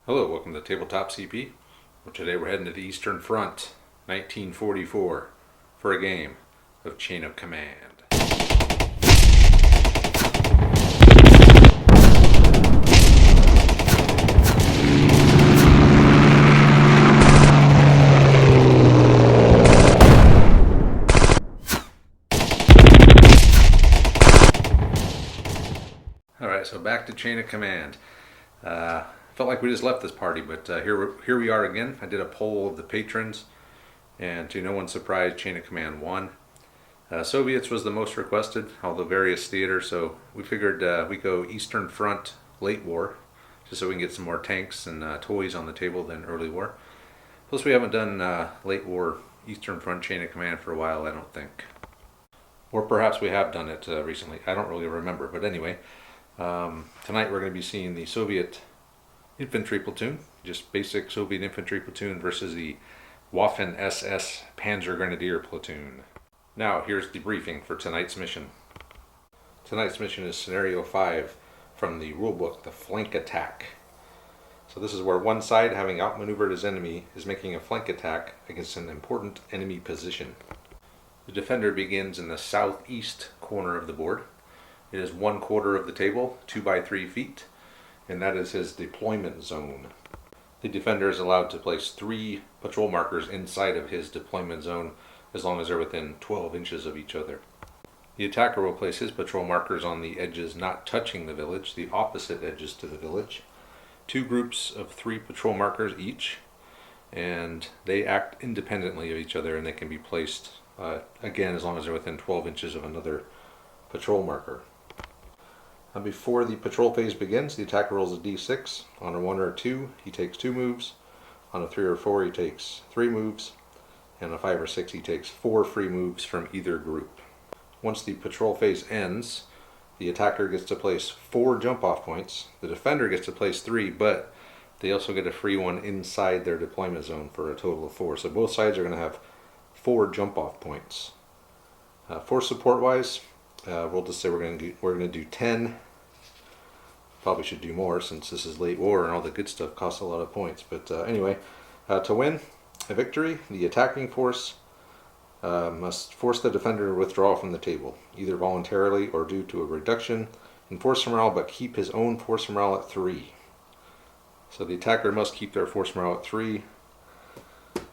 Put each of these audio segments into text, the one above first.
Hello, welcome to Tabletop CP. Today we're heading to the Eastern Front, 1944, for a game of Chain of Command. Alright, so back to Chain of Command. Felt like we just left this party, but here we are again. I did a poll of the patrons, and to no one's surprise, Chain of Command won. Soviets was the most requested, although various theaters, so we figured we go Eastern Front late war, just so we can get some more tanks and toys on the table than early war. Plus we haven't done late war Eastern Front Chain of Command for a while, I don't think. Or perhaps we have done it recently, I don't really remember, but anyway. Tonight we're going to be seeing the Soviet infantry platoon, just basic Soviet infantry platoon versus the Waffen SS Panzergrenadier platoon. Now here's the briefing for tonight's mission. Tonight's mission is Scenario 5 from the rulebook, the flank attack. So this is where one side, having outmaneuvered his enemy, is making a flank attack against an important enemy position. The defender begins in the southeast corner of the board. It is 1/4 of the table, 2 by 3 feet, and that is his deployment zone. The defender is allowed to place 3 patrol markers inside of his deployment zone as long as they're within 12 inches of each other. The attacker will place his patrol markers on the edges not touching the village, the opposite edges to the village. 2 groups of 3 patrol markers each, and they act independently of each other, and they can be placed again as long as they're within 12 inches of another patrol marker. Before the patrol phase begins, the attacker rolls a d6. On a 1 or a 2, he takes 2 moves. On a 3 or 4, he takes 3 moves. And on a 5 or 6, he takes 4 free moves from either group. Once the patrol phase ends, the attacker gets to place 4 jump-off points. The defender gets to place 3, but they also get a free one inside their deployment zone for a total of 4. So both sides are going to have 4 jump-off points. For support-wise, we'll just say we're going to do 10. Probably should do more since this is late war and all the good stuff costs a lot of points. But anyway, to win a victory, the attacking force must force the defender to withdraw from the table, either voluntarily or due to a reduction in force morale, but keep his own force morale at 3. So the attacker must keep their force morale at 3.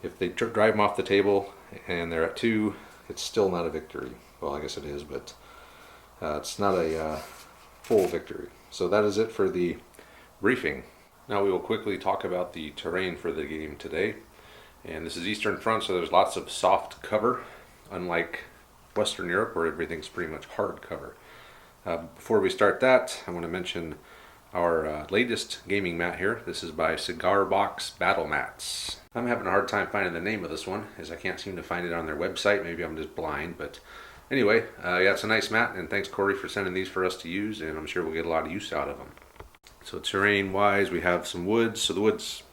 If they drive them off the table and they're at 2, it's still not a victory. Well, I guess it is, but it's not a full victory. So that is it for the briefing. Now we will quickly talk about the terrain for the game today. And this is Eastern Front, so there's lots of soft cover, unlike Western Europe where everything's pretty much hard cover. Before we start that, I want to mention our latest gaming mat here. This is by Cigar Box Battle Mats. I'm having a hard time finding the name of this one, as I can't seem to find it on their website. Maybe I'm just blind, but anyway, yeah, it's a nice mat, and thanks Corey for sending these for us to use, and I'm sure we'll get a lot of use out of them. So terrain-wise, we have some woods. So the woods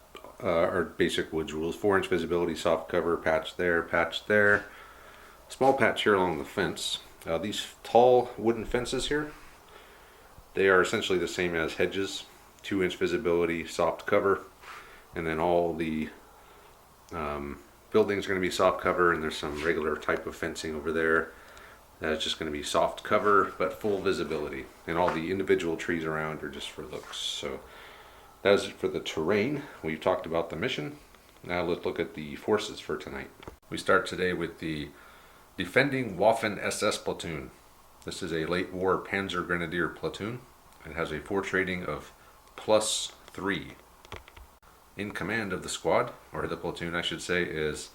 are basic woods rules: 4-inch visibility, soft cover, patch there, small patch here along the fence. These tall wooden fences here, they are essentially the same as hedges: 2-inch visibility, soft cover, and then all the buildings are going to be soft cover, and there's some regular type of fencing over there. That's just going to be soft cover, but full visibility. And all the individual trees around are just for looks. So that is it for the terrain. We've talked about the mission. Now let's look at the forces for tonight. We start today with the defending Waffen SS platoon. This is a late war Panzergrenadier platoon. It has a force rating of +3. In command of the squad, or the platoon I should say, is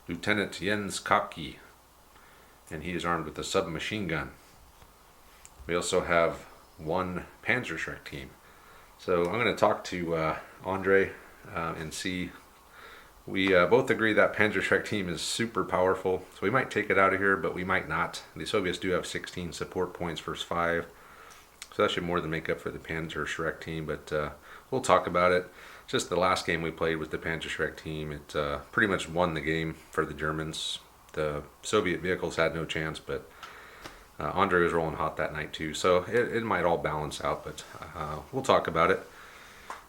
Lieutenant Jens Kapke, and he is armed with a submachine gun. We also have 1 Panzerschreck team. So I'm going to talk to Andre and see. We both agree that Panzerschreck team is super powerful, so we might take it out of here, but we might not. The Soviets do have 16 support points versus 5, so that should more than make up for the Panzerschreck team, but we'll talk about it. Just the last game we played with the Panzerschreck team, it pretty much won the game for the Germans. The Soviet vehicles had no chance, but Andre was rolling hot that night too, so it might all balance out, but we'll talk about it.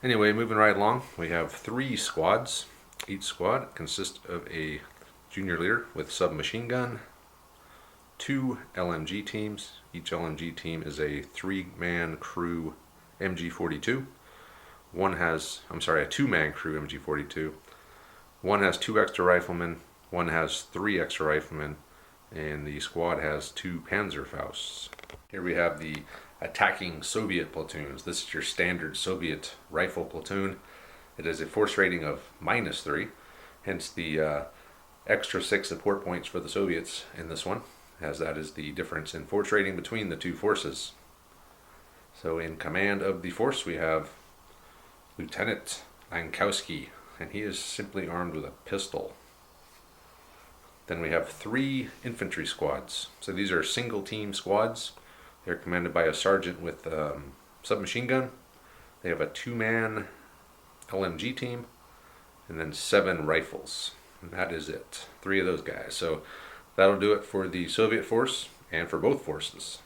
Anyway, moving right along, we have 3 squads. Each squad consists of a junior leader with submachine gun, 2 LMG teams. Each LMG team is a 3-man crew MG42. A 2-man crew MG42. One has 2 extra riflemen, one has 3 extra riflemen, and the squad has 2 Panzerfausts. Here we have the attacking Soviet platoons. This is your standard Soviet rifle platoon. It is a force rating of -3, hence the extra 6 support points for the Soviets in this one, as that is the difference in force rating between the 2 forces. So in command of the force we have Lieutenant Lankowski, and he is simply armed with a pistol. Then we have 3 infantry squads. So these are single team squads. They're commanded by a sergeant with submachine gun. They have a 2-man LMG team, and then 7 rifles. And that is it. 3 of those guys. So that'll do it for the Soviet force and for both forces.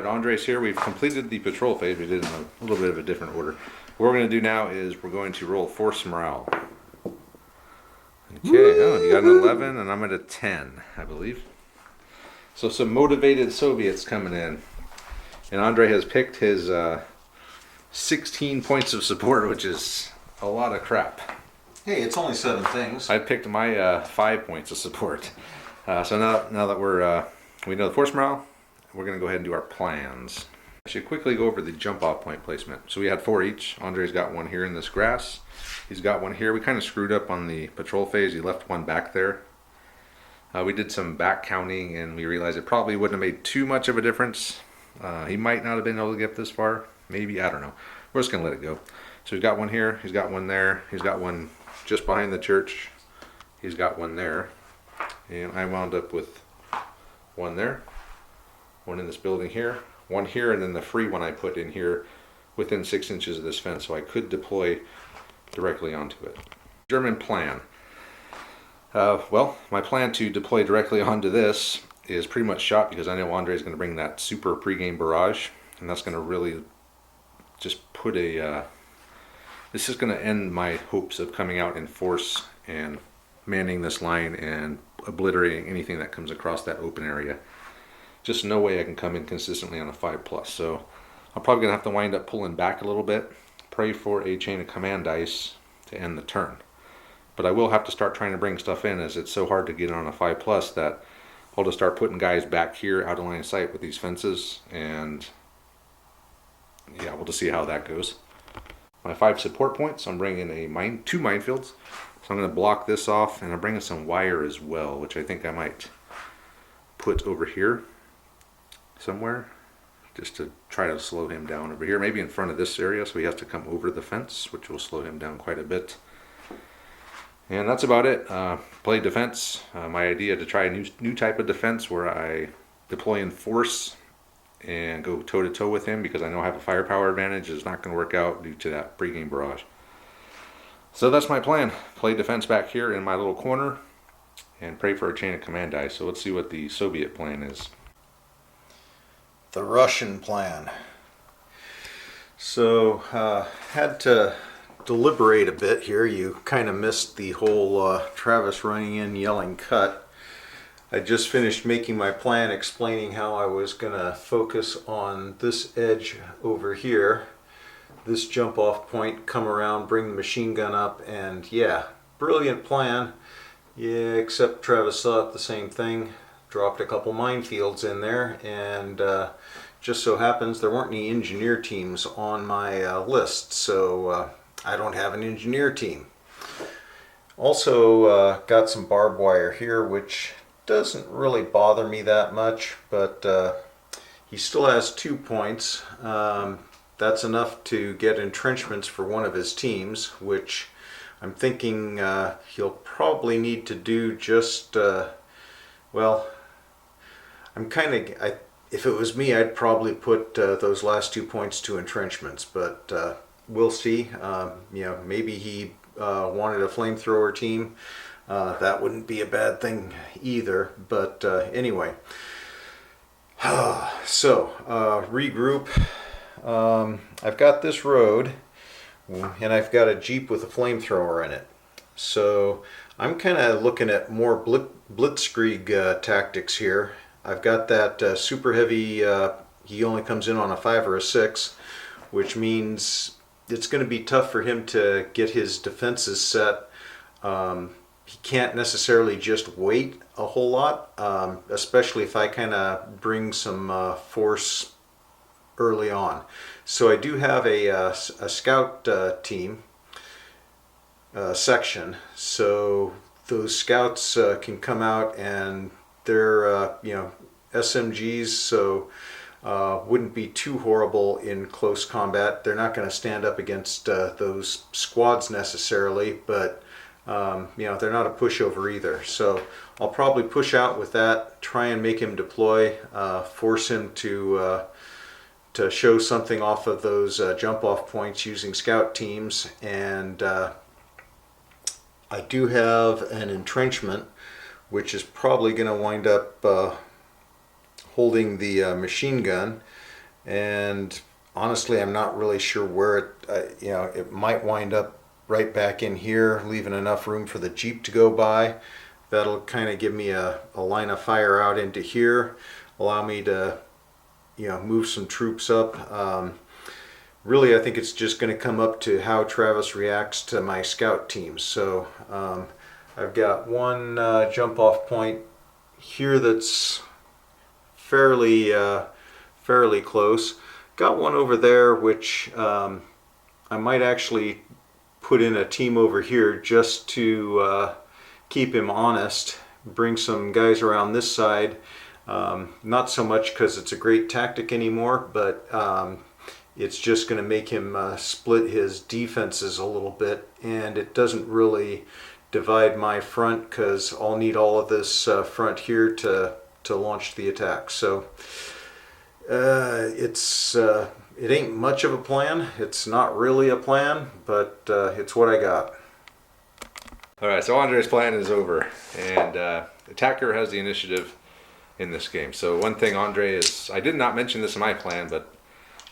Andres here. We've completed the patrol phase. We did it in a little bit of a different order. What we're going to do now is we're going to roll force morale. Okay, oh, you got an 11 and I'm at a 10, I believe. So some motivated Soviets coming in. And Andre has picked his 16 points of support, which is a lot of crap. Hey, it's only 7 things. I picked my 5 points of support. So now that we know the force morale, we're going to go ahead and do our plans. I should quickly go over the jump off point placement. So we had 4 each. Andre's got 1 here in this grass. He's got 1 here. We kind of screwed up on the patrol phase. He left 1 back there. We did some back counting and we realized it probably wouldn't have made too much of a difference. He might not have been able to get this far. Maybe, I don't know. We're just going to let it go. So he's got 1 here. He's got 1 there. He's got 1 just behind the church. He's got 1 there. And I wound up with 1 there. 1 in this building here, 1 here, and then the free one I put in here within 6 inches of this fence, so I could deploy directly onto it. German plan. Well, my plan to deploy directly onto this is pretty much shot because I know Andre is going to bring that super pregame barrage, and that's going to really just put this is going to end my hopes of coming out in force and manning this line and obliterating anything that comes across that open area. Just no way I can come in consistently on a 5+. So I'm probably going to have to wind up pulling back a little bit, pray for a chain of command dice to end the turn. But I will have to start trying to bring stuff in, as it's so hard to get on a 5+ that I'll just start putting guys back here out of line of sight with these fences, and yeah, we'll just see how that goes. My 5 support points, I'm bringing 2 minefields. So I'm going to block this off, and I'm bringing some wire as well, which I think I might put over here somewhere, just to try to slow him down over here, maybe in front of this area, so he has to come over the fence, which will slow him down quite a bit. And that's about it. Play defense. My idea to try a new type of defense where I deploy in force and go toe-to-toe with him, because I know I have a firepower advantage, is not going to work out due to that pregame barrage. So that's my plan. Play defense back here in my little corner and pray for a chain of command dice. So let's see what the Soviet plan is. The Russian plan. So had to deliberate a bit here. You kind of missed the whole Travis running in yelling cut. I just finished making my plan, explaining how I was going to focus on this edge over here, this jump off point, come around, bring the machine gun up, and yeah, brilliant plan. Yeah, except Travis thought the same thing. Dropped a couple minefields in there, and just so happens there weren't any engineer teams on my list, so I don't have an engineer team. Also got some barbed wire here, which doesn't really bother me that much, but he still has 2 points. that's enough to get entrenchments for one of his teams, which I'm thinking he'll probably need to do just, well, if it was me, I'd probably put those last 2 points to entrenchments, but we'll see. Maybe he wanted a flamethrower team. That wouldn't be a bad thing either, but anyway. So, regroup. I've got this road, and I've got a Jeep with a flamethrower in it. So, I'm kind of looking at more blitzkrieg tactics here. I've got that super heavy, he only comes in on a 5 or a 6, which means it's going to be tough for him to get his defenses set. He can't necessarily just wait a whole lot, especially if I kind of bring some force early on. So I do have a scout team section, so those scouts can come out, and they're SMGs, so wouldn't be too horrible in close combat. They're not going to stand up against those squads necessarily, but they're not a pushover either. So I'll probably push out with that, try and make him deploy, force him to show something off of those jump off points using scout teams. And I do have an entrenchment, which is probably going to wind up holding the machine gun. And honestly, I'm not really sure where it might wind up right back in here, leaving enough room for the Jeep to go by. That'll kind of give me a line of fire out into here, allow me to move some troops up. Really, I think it's just going to come up to how Travis reacts to my scout teams. So I've got one jump off point here that's fairly close. Got one over there which I might actually put in a team over here just to keep him honest. Bring some guys around this side. Not so much because it's a great tactic anymore, but it's just going to make him split his defenses a little bit, and it doesn't really divide my front because I'll need all of this front here to launch the attack. So it ain't much of a plan. It's not really a plan, but it's what I got. All right, so Andre's plan is over, and attacker has the initiative in this game. So one thing, Andre, is I did not mention this in my plan, but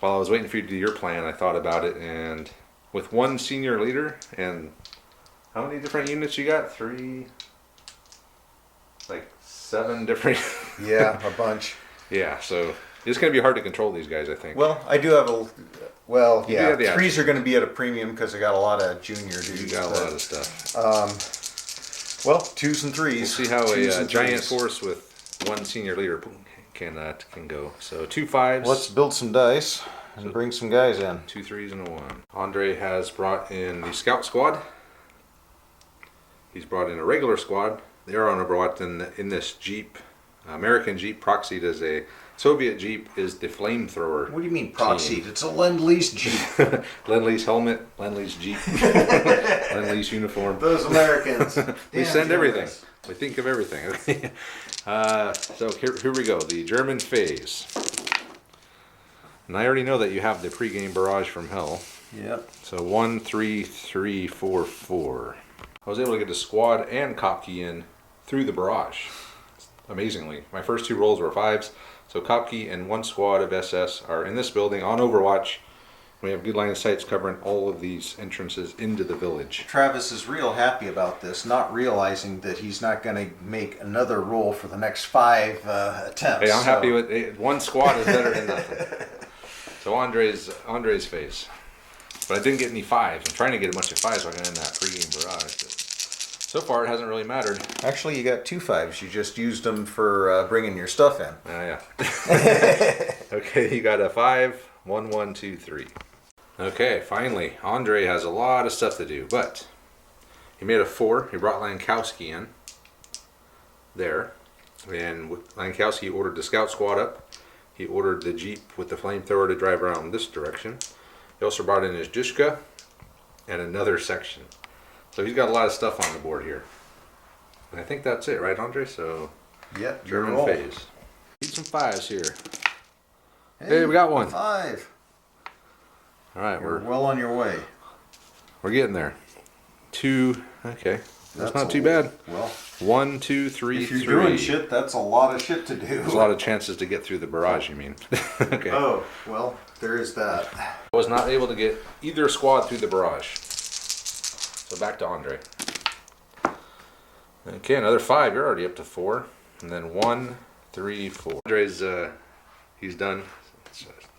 while I was waiting for you to do your plan, I thought about it, and with one senior leader and how many different units you got? 7 different. Yeah, a bunch. Yeah, so it's going to be hard to control these guys, I think. Well, I do have have the threes are going to be at a premium because I got a lot of junior dudes. You got a lot of stuff. Well, 2s and 3s. We'll see how a giant force with one senior leader can go. So 2 5s. Let's build some dice and bring some guys in. 2 3s and a 1. Andre has brought in the scout squad. He's brought in a regular squad. They are on brought in this Jeep, American Jeep, proxied as a Soviet Jeep, is the flamethrower. What do you mean proxied? It's a Lend-Lease Jeep. Lend-Lease helmet, Lend-Lease Jeep, Lend-Lease uniform. Those Americans. We send everything. We think of everything. So here we go. The German phase. And I already know that you have the pregame barrage from hell. Yep. So 1 3 3 4 4. I was able to get the squad and Kopke in through the barrage. Amazingly, my first 2 rolls were 5s. So Kopke and 1 squad of SS are in this building on Overwatch. We have good line of sights covering all of these entrances into the village. Travis is real happy about this, not realizing that he's not going to make another roll for the next 5 attempts. Hey, I'm happy with 1 squad is better than nothing. So Andre's face. But I didn't get any 5s. I'm trying to get a bunch of 5s so I can end that pregame barrage. But so far, it hasn't really mattered. Actually, you got 2 5s. You just used them for bringing your stuff in. Yeah. Okay, you got a 5, 1 1 2 3. Okay, finally, Andre has a lot of stuff to do, but he made a 4. He brought Lankowski in there, and Lankowski ordered the scout squad up. He ordered the Jeep with the flamethrower to drive around this direction. He also brought in his Dushka and another section. So he's got a lot of stuff on the board here. And I think that's it, right, Andre? So Yeah, German phase. Need some 5s here. Hey, we got one. 5. All right, You're well on your way. we're getting there. 2. Okay, that's not too bad. Well, 1, 2, 3, if you're 3. doing shit, that's a lot of shit to do. There's a lot of chances to get through the barrage, you mean? Okay. Oh, well, there is that. I was not able to get either squad through the barrage. So back to Andre. Okay, another 5. You're already up to 4. And then 1, 3, 4. Andre's, he's done.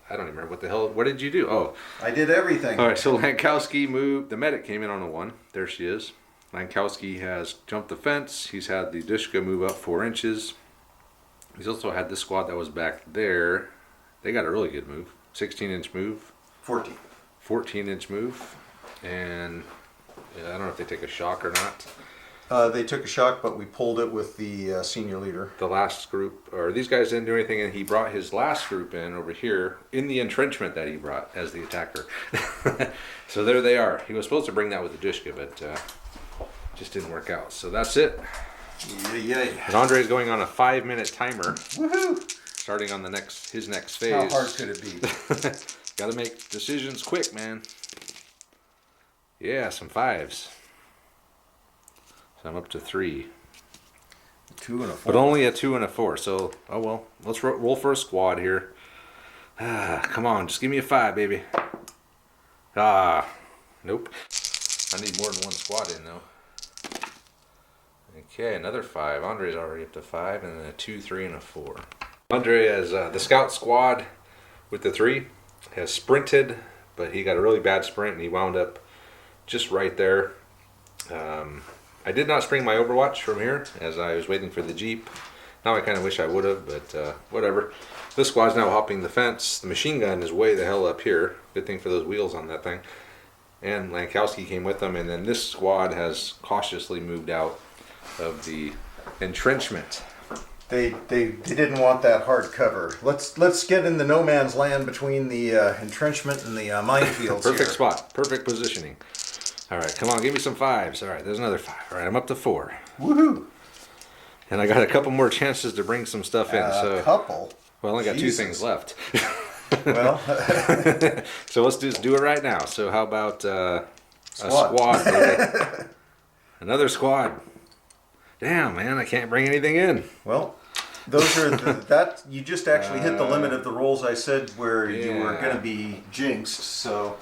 I don't even remember what the hell. What did you do? Oh. I did everything. All right, so Lankowski moved. The medic came in on a 1. There she is. Lankowski has jumped the fence. He's had the Dushka move up 4 inches. He's also had this squad that was back there. They got a really good move. 16-inch move. 14. 14-inch move. And I don't know if they take a shock or not. They took a shock, but we pulled it with the senior leader. The last group, or these guys didn't do anything, and he brought his last group in over here in the entrenchment that he brought as the attacker. So there they are. He was supposed to bring that with the Dushka, but just didn't work out. So that's it. Yeah. And Andre's going on a 5-minute timer. Woohoo! Starting on his next phase. How hard could it be? Got to make decisions quick, man. Yeah, some 5s. So I'm up to 3. 2 and a 4. But only a 2 and a 4. So, oh well. Let's roll for a squad here. Come on, just give me a 5, baby. Nope. I need more than one squad in, though. Okay, another 5. Andre's already up to 5, and then a 2, 3, and a 4. Andre has the scout squad with the 3. Has sprinted, but he got a really bad sprint, and he wound up just right there. I did not spring my Overwatch from here, as I was waiting for the Jeep. Now I kind of wish I would have, but whatever. This squad's now hopping the fence. The machine gun is way the hell up here. Good thing for those wheels on that thing. And Lankowski came with them, and then this squad has cautiously moved out of the entrenchment. They didn't want that hard cover. Let's get in the no man's land between the entrenchment and the minefields. Perfect spot. Perfect positioning. All right, come on, give me some 5s. All right, there's another 5. All right, I'm up to 4. Woohoo! And I got a couple more chances to bring some stuff in. A couple? Well, I only got Jesus. 2 things left. Well, so let's just do it right now. So how about a Squad. squad? Baby? Another squad. Damn, man, I can't bring anything in. well, those are that you just actually hit the limit of the rolls I said where you were Yeah. going to be jinxed. So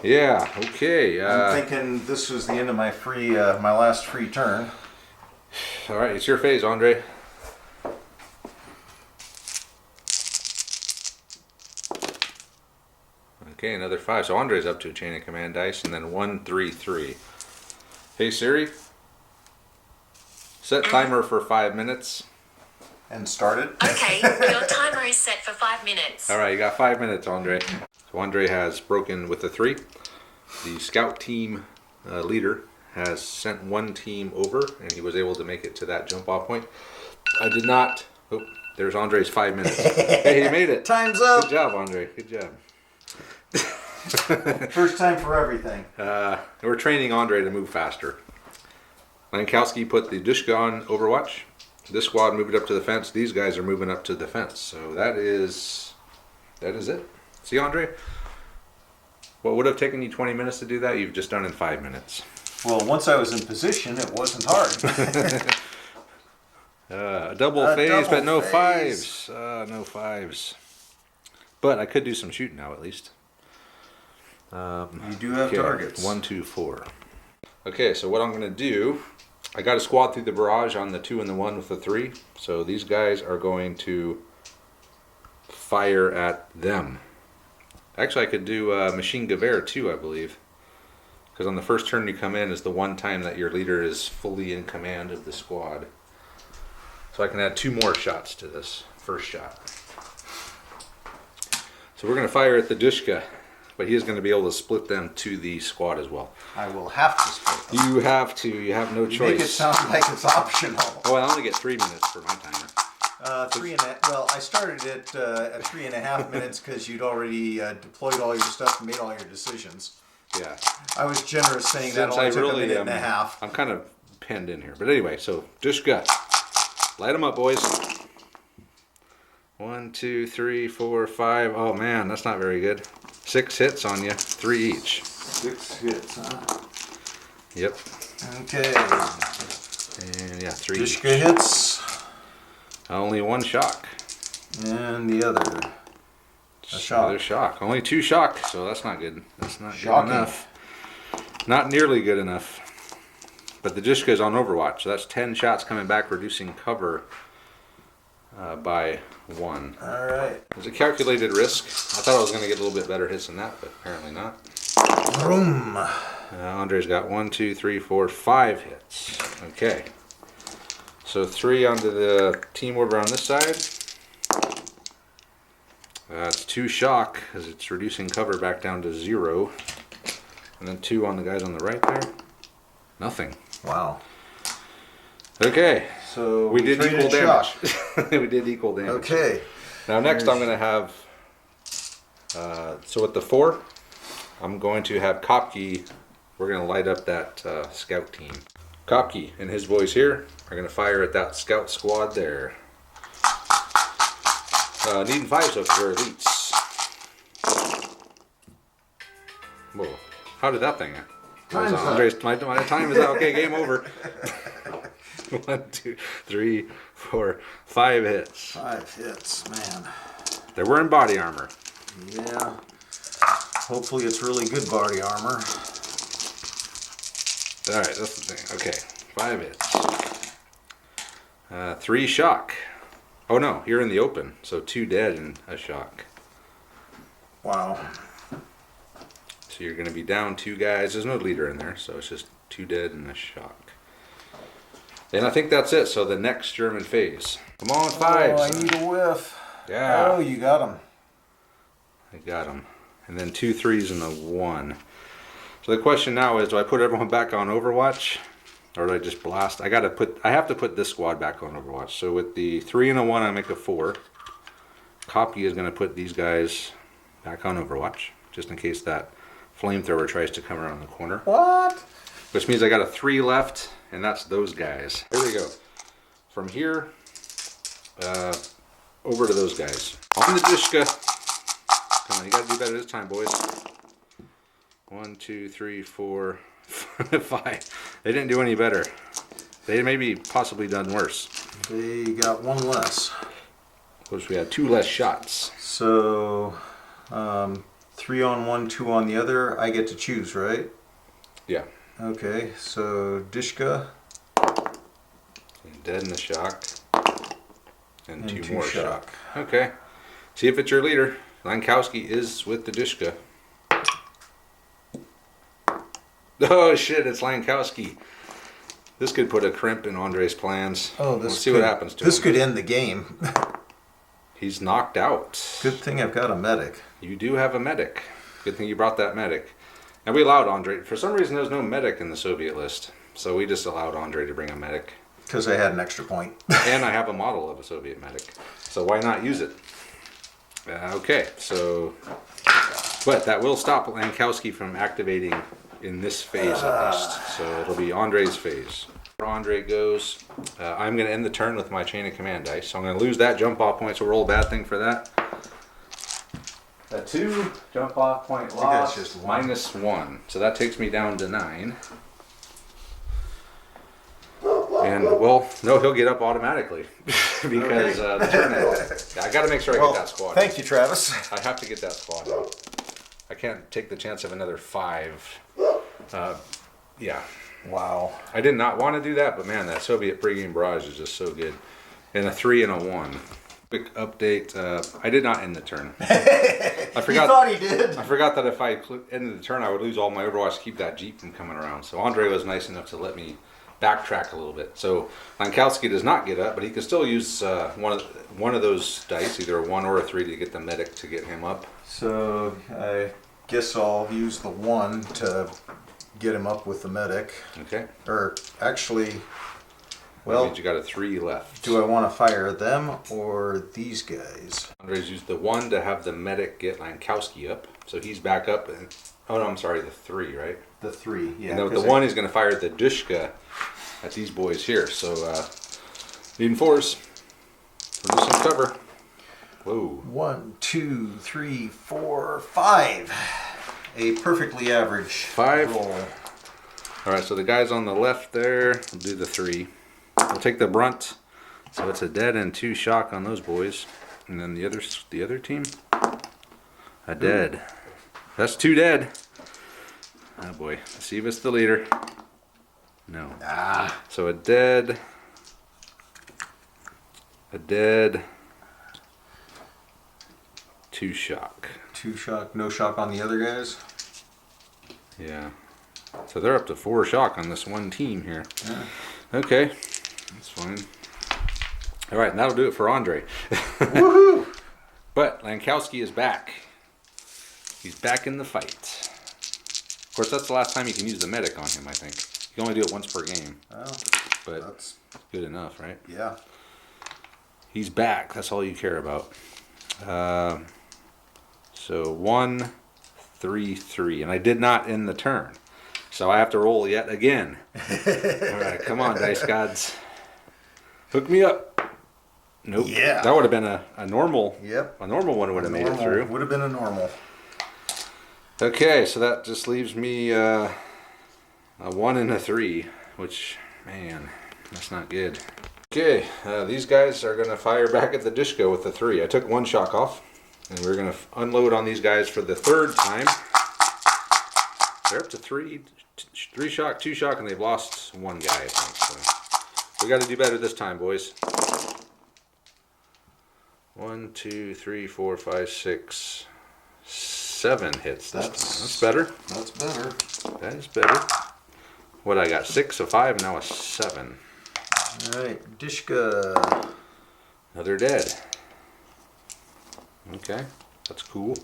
Yeah, okay. I'm thinking this was the end of my my last free turn. All right, it's your phase, Andre. Okay, another 5. So Andre's up to a chain of command dice, and then 1, 3, 3. Hey Siri, set timer for 5 minutes. And started. Okay, your timer is set for 5 minutes. All right, you got 5 minutes, Andre. So Andre has broken with the 3. The scout team leader has sent 1 team over, and he was able to make it to that jump off point. I did not. Oh, there's Andre's 5 minutes. Hey, he made it. Time's up. Good job, Andre. Good job. First time for everything. We're training Andre to move faster. Lankowski put the Dushka on Overwatch. This squad moved up to the fence. These guys are moving up to the fence. So that is it. See, Andre? What would have taken you 20 minutes to do that, you've just done in 5 minutes. Well, once I was in position, it wasn't hard. A double phase, double but no phase. 5s. No 5s. But I could do some shooting now, at least. You do have targets. 1, 2, 4. Okay, so what I'm going to do, I got a squad through the barrage on the 2 and the 1 with the 3. So these guys are going to fire at them. Actually, I could do machine gewehr too, I believe. Because on the first turn you come in is the one time that your leader is fully in command of the squad. So I can add 2 more shots to this first shot. So we're going to fire at the Dushka, but he is going to be able to split them to the squad as well. I will have to split them. You have to. You have no You choice. make it sound like it's optional. Oh, I only get 3 minutes for my timer. Well, I started it at 3.5 minutes because you'd already deployed all your stuff and made all your decisions. Yeah. I was generous saying that Since only I took really a minute and a half. I'm kind of pinned in here. But anyway, so Dushka. Light them up, boys. 1, 2, 3, 4, 5. Oh man, that's not very good. 6 hits on you. 3 each. 6 hits, huh? Yep. Okay. And yeah, 3 Dushka each. hits. Only 1 shock. And the other. A shock. Another shock. Only 2 shock, so that's not good. That's not Shocking. good enough. Not nearly good enough. But the Dushka is on Overwatch, so that's 10 shots coming back, reducing cover by 1. Alright. It's a calculated risk. I thought I was going to get a little bit better hits than that, but apparently not. Vroom. Andre's got 1, 2, 3, 4, 5 hits. Okay. So 3 onto the team over on this side. It's 2 shock, because it's reducing cover back down to 0. And then 2 on the guys on the right there. Nothing. Wow. Okay. So We did traded equal shock. damage. We did equal damage. Okay. Now next I'm going to have, so with the 4, I'm going to have Kopke, we're going to light up that scout team. Kopke and his boys here are going to fire at that scout squad there. Needing 5s up for elites. Whoa, how did that thing? Time's up. Andre's, my time is out. Okay, game over. 1, 2, 3, 4, 5 hits. 5 hits, man. They're wearing body armor. Yeah. Hopefully it's really good body armor. Alright, that's the thing. Okay, 5 hits. 3 shock. Oh no, you're in the open. So 2 dead and a shock. Wow. So you're going to be down 2 guys. There's no leader in there, so it's just 2 dead and a shock. And I think that's it. So the next German phase. Come on, 5s. Oh, I need a whiff. Yeah. Oh, you got him. I got him. And then 2 3s and a 1. So the question now is, do I put everyone back on Overwatch? Or do I just blast? I have to put this squad back on Overwatch. So with the 3 and a 1, I make a 4. Kopke is going to put these guys back on Overwatch, just in case that flamethrower tries to come around the corner. What? Which means I got a 3 left, and that's those guys. Here we go. From here, over to those guys. On the Dushka. Come on, you got to do better this time, boys. 1, 2, 3, 4, 5. They didn't do any better. They maybe possibly done worse. They got 1 less. Of course, we had 2 less shots. So, 3 on one, 2 on the other. I get to choose, right? Yeah. Okay, so Dushka. Dead in the shock. And 2 2 more shock. shock. Okay. See if it's your leader. Lankowski is with the Dushka. Oh shit, it's Lankowski. This could put a crimp in Andre's plans. Oh, this We'll see what happens to This him. could end the game. He's knocked out. Good thing I've got a medic. You do have a medic. Good thing you brought that medic. And we allowed Andre. For some reason, there's no medic in the Soviet list. So we just allowed Andre to bring a medic. Because I had an extra point. And I have a model of a Soviet medic. So why not use it? Okay, so... But that will stop Lankowski from activating in this phase at least. So it'll be Andre's phase. Where Andre goes, I'm going to end the turn with my chain of command dice. So I'm going to lose that jump off point, so roll a bad thing for that. A 2 jump off point that's loss just 1. -1. So that takes me down to 9. And well, no, he'll get up automatically because the turn ends. I got to make sure I get that squad. Thank you, Travis. I have to get that squad out. I can't take the chance of another 5. Yeah. Wow. I did not want to do that, but man, that Soviet pregame barrage is just so good. And a 3 and a 1. Quick update. I did not end the turn. I forgot. He thought he did. I forgot that if I ended the turn, I would lose all my Overwatch to keep that Jeep from coming around. So Andre was nice enough to let me backtrack a little bit. So Lankowski does not get up, but he can still use one of those dice, either a 1 or a 3, to get the medic to get him up. So I guess I'll use the 1 to get him up with the medic. Okay. Or actually, Well- that means you got a 3 left. Do I want to fire them or these guys? Andre's used the 1 to have the medic get Lankowski up, so he's back up. And oh no, I'm sorry, the 3, right? The 3, yeah. And the 'cause 1 is going to fire the Dushka at these boys here. So needing 4s. Produce some cover. Whoa. 1, 2, 3, 4, 5. A perfectly average 5. roll. All right, so the guys on the left there will do the 3. We'll take the brunt. So it's a dead and 2 shock on those boys. And then the other team, a dead. That's 2 dead. Oh boy, let's see if it's the leader. No. Ah. So a dead. 2 shock. 2 shock, no shock on the other guys? Yeah. So they're up to 4 shock on this one team here. Yeah. Okay, that's fine. All right, and that'll do it for Andre. Woohoo! But Lankowski is back. He's back in the fight. Of course, that's the last time you can use the medic on him, I think. You can only do it once per game, Well, but that's, good enough, right? yeah. He's back. That's all you care about. So 1, 3, 3. And I did not end the turn. So I have to roll yet again. All right, come on, dice gods. Hook me up. Nope. Yeah. That would have been a normal. Yep. A normal one would have made it through. Would have been a normal. Okay, so that just leaves me a 1 and a 3, which, man, that's not good. Okay, these guys are going to fire back at the Dishko with the 3. I took 1 shock off, and we're going to unload on these guys for the 3rd time. They're up to 3 shock, 2 shock, and they've lost 1 guy, I think. So we got to do better this time, boys. 1, 2, 3, 4, 5, 6, 7 hits. That's better. That's better. That is better. What I got? 6, a 5, now a 7. All right, Dishka. Another dead. Okay, that's cool.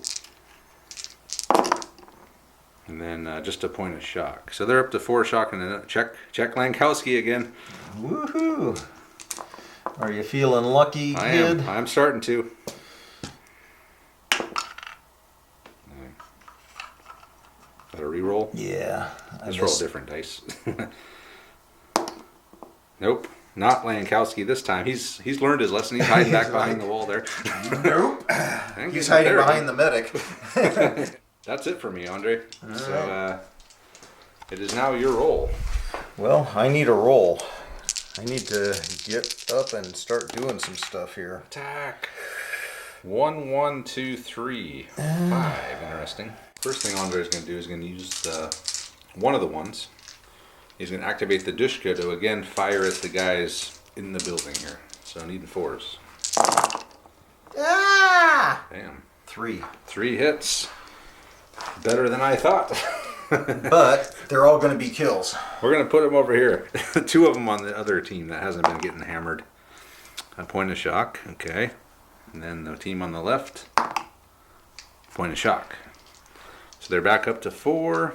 And then just a point of shock. So they're up to 4 shock and then check Lankowski again. Woohoo! Are you feeling lucky, I kid? am. I'm starting to. Got a reroll. Yeah. Let's roll different dice. Nope, not Lankowski this time. He's learned his lesson. He's hiding back behind the wall there. Nope. He's hiding behind the medic. That's it for me, Andre. So it is now your roll. Well, I need a roll. I need to get up and start doing some stuff here. Attack. 1, 1, 2, 3, 5. Interesting. First thing Andre is going to do is going to use one of the ones. He's going to activate the Dushka to again fire at the guys in the building here. So needing 4s. Ah! Damn. 3. 3 hits. Better than I thought. But they're all going to be kills. We're going to put them over here. 2 of them on the other team that hasn't been getting hammered. A point of shock. Okay. And then the team on the left. Point of shock. So they're back up to 4.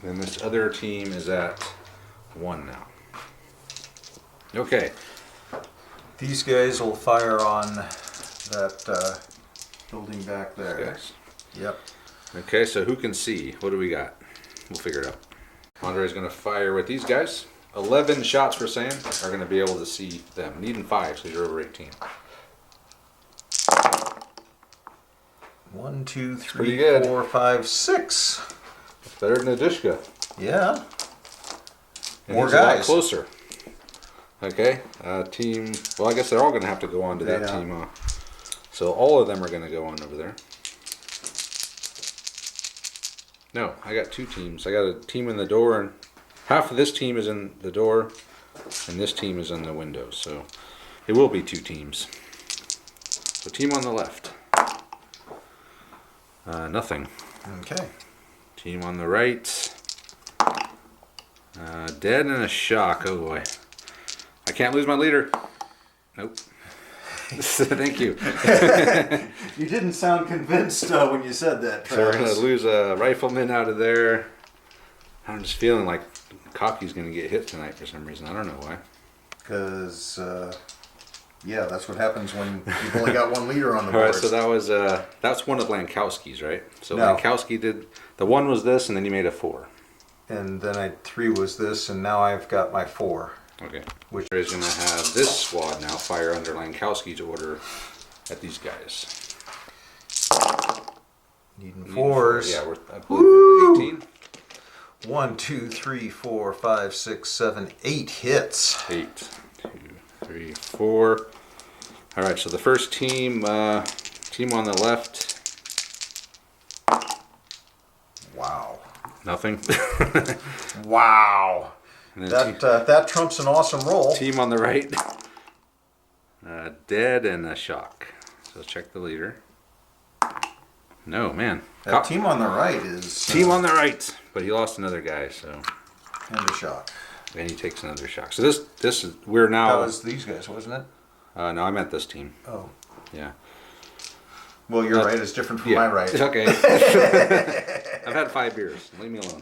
And this other team is at 1 now. Okay. These guys will fire on that building back there. Yes. Yep. Okay, so who can see? What do we got? We'll figure it out. Andre's going to fire with these guys. 11 shots, we're saying, are going to be able to see them. Needing 5, so you're over 18. 1, 2, pretty 3, good. 4, 5, 6. Better than a Dishka. Yeah. And More he's a lot guys. closer. Okay, team. Well, I guess they're all going to have to go on to that Yeah. team. So all of them are going to go on over there. No, I got 2 teams. I got a team in the door, and half of this team is in the door, and this team is in the window. So it will be 2 teams. So team on the left. Nothing. Okay. Team on the right. Dead and a shock. Oh boy. I can't lose my leader. Nope. Thank you. You didn't sound convinced when you said that, So we're Travis. going to lose a rifleman out of there. I'm just feeling like Coffee's going to get hit tonight for some reason. I don't know why. Because, yeah, that's what happens when you've only got 1 leader on the All board. right, so that was that's one of Lankowski's, right? So No. Lankowski did the 1 was this, and then you made a 4. And then 3 was this, and now I've got my 4. Okay. Which is going to have this squad now fire under Lankowski's order at these guys. needing 4s. Yeah, I believe we're at 18. 1, 2, 3, 4, 5, 6, 7, 8 hits. 8, 2, 3, 4. All right, so the first team, team on the left, Wow. nothing. Wow. And then That trumps an awesome roll. team on the right, dead and a shock. So check the leader. No, man. That team on the right is... Team on the right, but he lost another guy, so And a shock. and he takes another shock. So this is we're That now. was these guys, wasn't it? No, I meant this team. Oh. Yeah. Well, your right is different from Yeah. my right. Okay. I've had 5 beers. Leave me alone.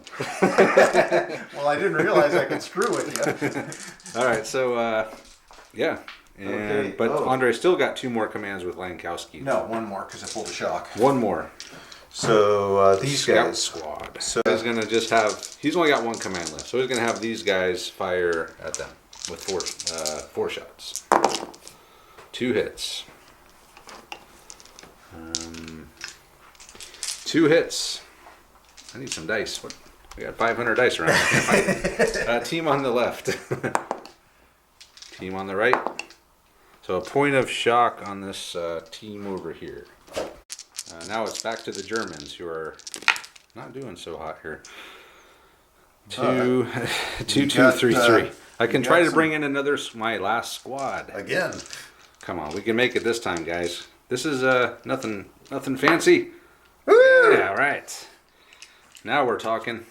Well, I didn't realize I could screw with you. All right, so yeah, and Okay, but oh. Andre still got 2 more commands with Lankowski. No, 1 more because I pulled a shock. 1 more. So these Scout guys. squad. So- So he's gonna just have. He's only got 1 command left, so he's gonna have these guys fire at them with 4 shots. 2 hits. 2 hits. I need some dice. What? We got 500 dice around. Team on the left. Team on the right. So a point of shock on this team over here. Now it's back to the Germans, who are not doing so hot here. 2, 2, 2, 3, 3. I can try to bring in another my last squad. Again. Come on, we can make it this time, guys. This is nothing fancy. Woo! Yeah, right. Now we're talking.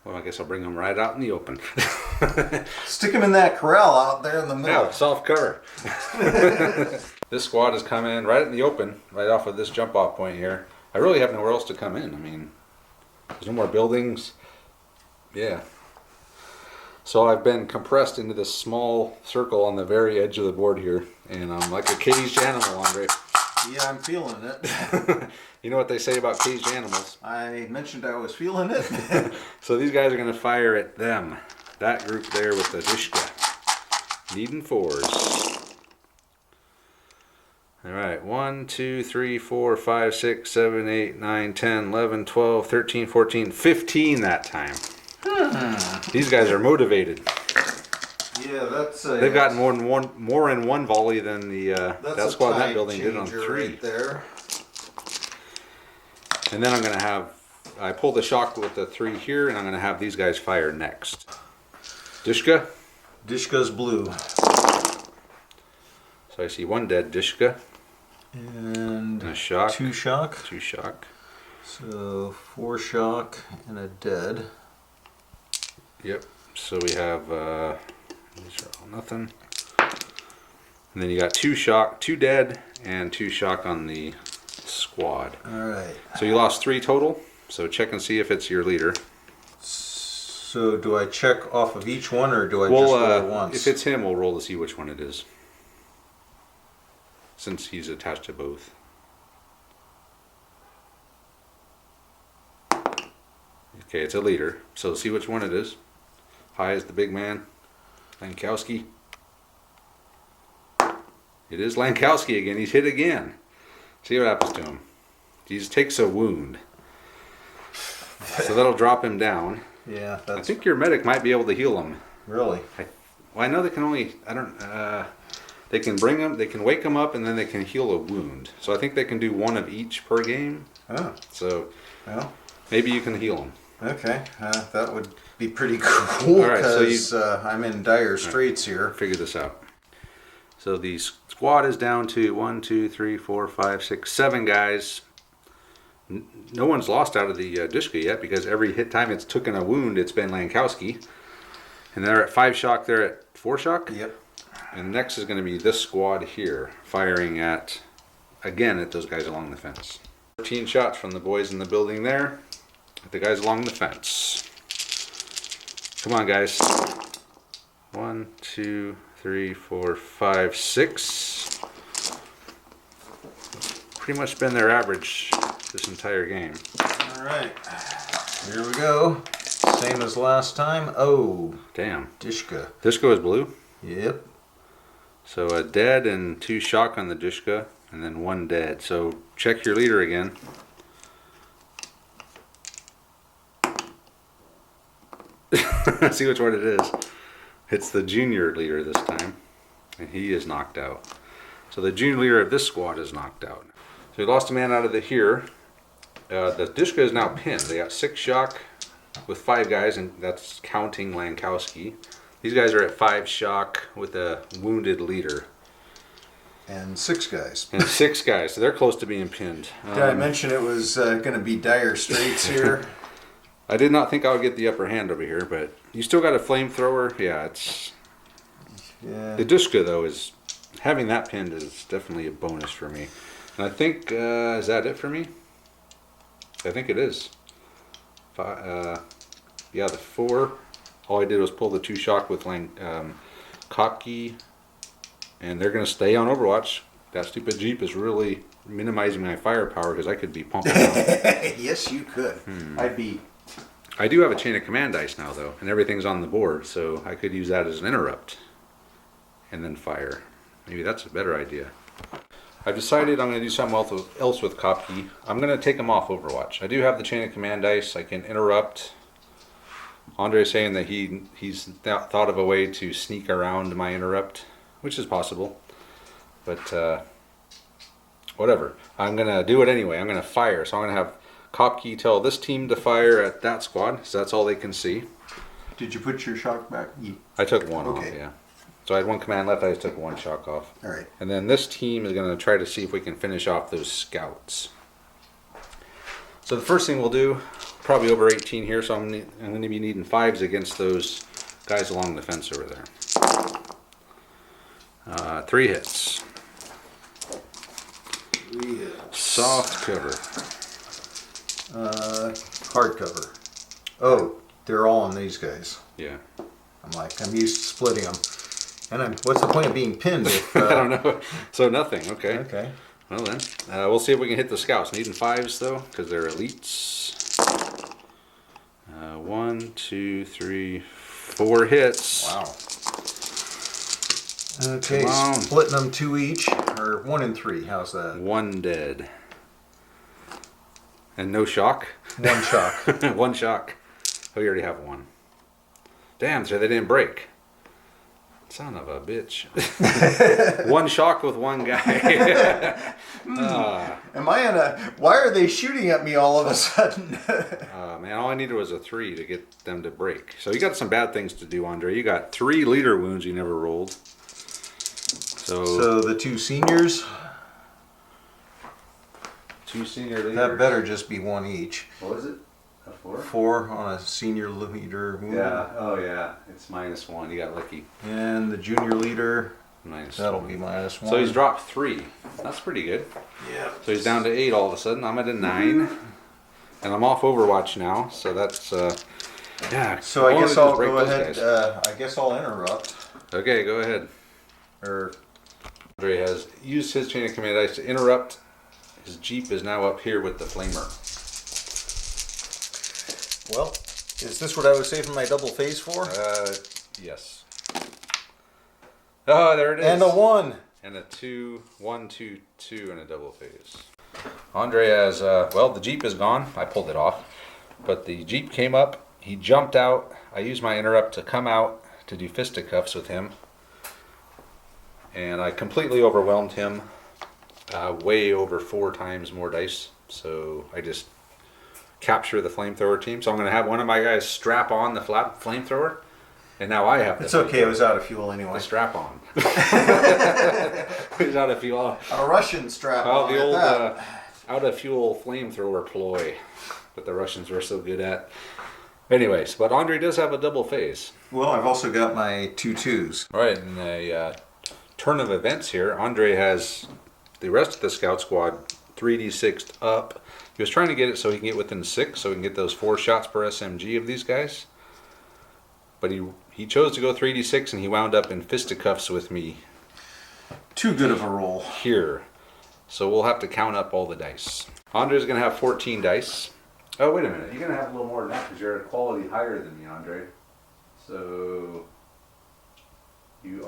Well, I guess I'll bring them right out in the open. Stick them in that corral out there in the middle. Yeah, soft cover. This squad has come in right in the open, right off of this jump off point here. I really have nowhere else to come in. I mean, there's no more buildings. Yeah. So I've been compressed into this small circle on the very edge of the board here, and I'm like a caged animal, Andre. Yeah, I'm feeling it. You know what they say about caged animals? I mentioned I was feeling it. So these guys are going to fire at them. That group there with the Dishka. Needing 4s. All right, 1, 2, 3, 4, 5, 6, 7, 8, 9, 10, 11, 12, 13, 14, 15 that time. These guys are motivated. Yeah, that's They've gotten more in one volley than the that squad in that building did on 3. Right there. And then I'm going to have, I pulled the shock with the 3 here, and I'm going to have these guys fire next. Dishka. Dishka's blue. So I see 1 dead Dishka. And A shock. 2 shock. 2 shock. So 4 shock and a dead. Yep. So we have, these are all nothing. And then you got 2 shock, 2 dead, and 2 shock on the squad. Alright. So you lost 3 total. So check and see if it's your leader. So do I check off of each one or do I just roll once? If it's him, we'll roll to see which one it is. Since he's attached to both. Okay, it's a leader. So see which one it is. High is the big man. Lankowski. It is Lankowski again. He's hit again. See what happens to him. He just takes a wound. So that'll drop him down. Yeah, I that's think your medic might be able to heal him. really. Well, I know they can only, they can bring him, they can wake him up, and then they can heal a wound. So I think they can do 1 of each per game. Oh, So well, maybe you can heal him. okay. That would be pretty cool All right, so because I'm in dire straits here. Figure this out. So the squad is down to 1, 2, 3, 4, 5, 6, 7 guys. No one's lost out of the Dishka yet because every hit time it's taken a wound, it's been Lankowski. And they're at 5 shock, they're at 4 shock. Yep. And next is going to be this squad here, firing again at those guys along the fence. 13 shots from the boys in the building there, at the guys along the fence. Come on, guys. 1, 2, 3, 4, 5, 6. Pretty much been their average this entire game. All right, here we go. Same as last time. Oh, Damn. Dishka. Disco is blue. Yep. So a dead and 2 shock on the Dishka, and then 1 dead. So check your leader again. See which one it is. It's the junior leader this time, and he is knocked out. So the junior leader of this squad is knocked out. So we lost a man out of the here. The Dishka is now pinned. They got 6 shock with 5 guys, and that's counting Lankowski. These guys are at 5 shock with a wounded leader. And 6 guys. And 6 guys, so they're close to being pinned. Did I mention it was going to be dire straits here? I did not think I would get the upper hand over here, but you still got a flamethrower. Yeah, it's... Yeah. The Dishka, though, is... Having that pinned is definitely a bonus for me. And I think, is that it for me? I think it is. Yeah, the 4. All I did was pull the 2 shock with Kopke, and they're going to stay on Overwatch. That stupid Jeep is really minimizing my firepower because I could be pumping out. Yes, you could. I'd be... I do have a chain of command dice now, though, and everything's on the board, so I could use that as an interrupt and then fire. Maybe that's a better idea. I've decided I'm going to do something else with Kopke. I'm going to take him off Overwatch. I do have the chain of command dice. I can interrupt. Andre's saying that he's thought of a way to sneak around my interrupt, which is possible. But whatever. I'm going to do it anyway. I'm going to fire. So I'm going to have Kopke tell this team to fire at that squad. So that's all they can see. Did you put your shock back? I took 1 off, Okay. yeah. So I had 1 command left. I just took 1 shock off. All right. And then this team is going to try to see if we can finish off those scouts. So the first thing we'll do, probably over 18 here, so I'm going to be needing 5s against those guys along the fence over there. 3 hits. Soft cover. Hard cover. Oh, they're all on these guys. Yeah. I'm used to splitting them. And what's the point of being pinned if... I don't know. So nothing. Okay. Okay. Well then, we'll see if we can hit the scouts. Needing 5s though, because they're elites. 1, 2, 3, 4 hits. Wow. Okay, Come on. splitting them 2 each, or 1 and 3. How's that? 1 dead. And no shock? 1 shock. 1 shock. Oh, you already have 1. Damn, so they didn't break. Son of a bitch. 1 shock with 1 guy. Am I in a... Why are they shooting at me all of a sudden? Man, all I needed was a 3 to get them to break. So you got some bad things to do, Andre. You got 3 leader wounds you never rolled. So the 2 seniors, 2 senior leaders. that better just be 1 each. What was it? A 4? 4 on a senior leader wound. Yeah. Oh, yeah. It's -1. You got lucky. And the junior leader, -1. that'll be -1. So he's dropped 3. That's pretty good. Yeah. So he's down to 8 all of a sudden. I'm at a 9. And I'm off Overwatch now. So that's, yeah. So I wanted guess to I'll just break go those ahead. guys. I guess I'll interrupt. Okay, go ahead. Or Andre has used his chain of command dice to interrupt. His Jeep is now up here with the flamer. well, is this what I was saving my double phase for? Yes. Oh, there it is. And a 1. And a 2, 1, 2, 2, and a double phase. Andre has, well, the Jeep is gone. I pulled it off. But the Jeep came up. He jumped out. I used my interrupt to come out to do fisticuffs with him. And I completely overwhelmed him. Way over 4 times more dice. So I just capture the flamethrower team. So I'm going to have one of my guys strap on the flamethrower. And now I have the It's okay, it was out of fuel anyway. the strap on. It's out of fuel. A Russian strap Well, on the at old that. out of fuel flamethrower ploy that the Russians were so good at. Anyways, but Andre does have a double phase. Well, I've also got my 2 2s. All right, in a turn of events here, Andre has the rest of the scout squad 3d6 up. He was trying to get it so he can get within 6, so he can get those 4 shots per SMG of these guys. But he he chose to go 3d6 and he wound up in fisticuffs with me Too good of a roll. here. So we'll have to count up all the dice. Andre's going to have 14 dice. Oh, wait a minute. You're going to have a little more than that because you're at a quality higher than me, Andre. So you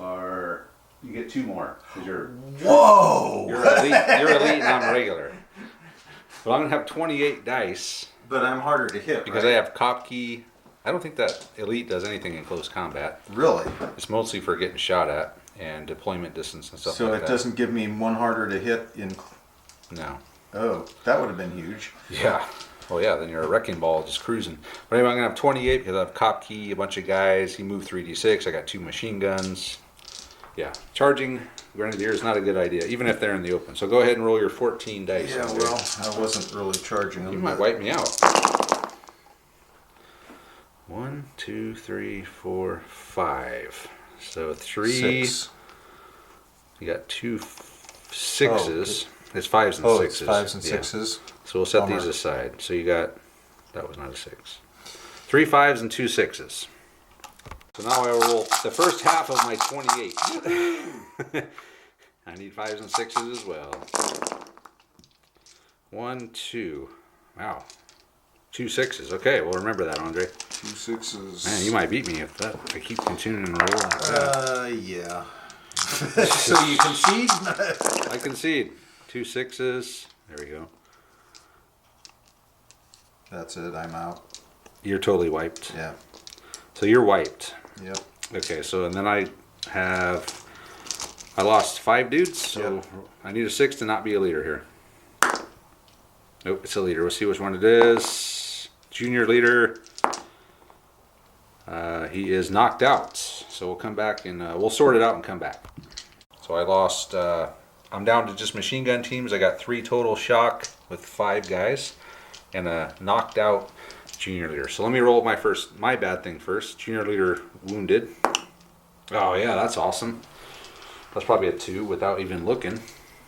get 2 more because Whoa! you're elite and I'm regular. But I'm going to have 28 dice But I'm harder to hit, because right? I have cop key. I don't think that elite does anything in close combat. Really? It's mostly for getting shot at and deployment distance and stuff So like that. it doesn't give me one harder to hit in... No. Oh, that would have been huge. Yeah. Oh yeah, then you're a wrecking ball just cruising. But anyway, I'm going to have 28 because I have cop key, a bunch of guys. He moved 3d6. I got 2 machine guns. Yeah. Charging Grenadier is not a good idea, even if they're in the open. So go ahead and roll your 14 dice. Yeah, Andre. well, I wasn't really charging them. You might wipe me out. 1, 2, 3, 4, 5. So 3. 6. You got 2 6s. It's 5s and 6s. Oh, it's 5s and Yeah. 6s. So we'll set Bummer. these aside. So you got, that was not a 6. 3 5s and 2 6s. So now I will roll the first half of my 28. I need 5s and 6s as well. 1, 2. Wow. 2 6s. Okay, well remember that, Andre. 2 6s. Man, you might beat me if I keep continuing to roll like that. Yeah. So you concede? I concede. 2 6s. There we go. That's it, I'm out. You're totally wiped. Yeah. So you're wiped. Yep. Okay, so and then I lost 5 dudes, so Yep. I need a 6 to not be a leader here. Nope, it's a leader. We'll see which one it is. Junior leader. He is knocked out. So we'll come back and we'll sort it out and come back. So I lost, I'm down to just machine gun teams. I got 3 total shock with 5 guys and a knocked out junior leader. So let me roll my bad thing first. Junior leader wounded. Oh yeah, that's awesome. That's probably a 2 without even looking.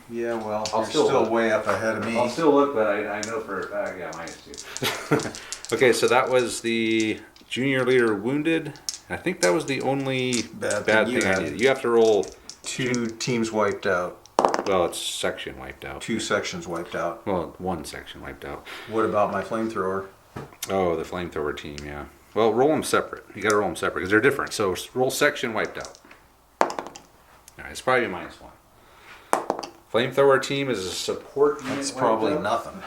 Yeah, well, I'll you're still still look. way up ahead of me. I'll still look, but I know for a fact, yeah, -2. Okay, so that was the junior leader wounded. I think that was the only Bad bad thing you thing I had. needed. You have to roll, 2 teams wiped out. well, it's section wiped out. 2 sections wiped out. Well, 1 section wiped out. What about my flamethrower? Oh, the flamethrower team, yeah. Well, roll them separate. You got to roll them separate because they're different. So roll section wiped out. All right, it's probably a -1. Flamethrower team is a support unit. That's wiped probably out. nothing.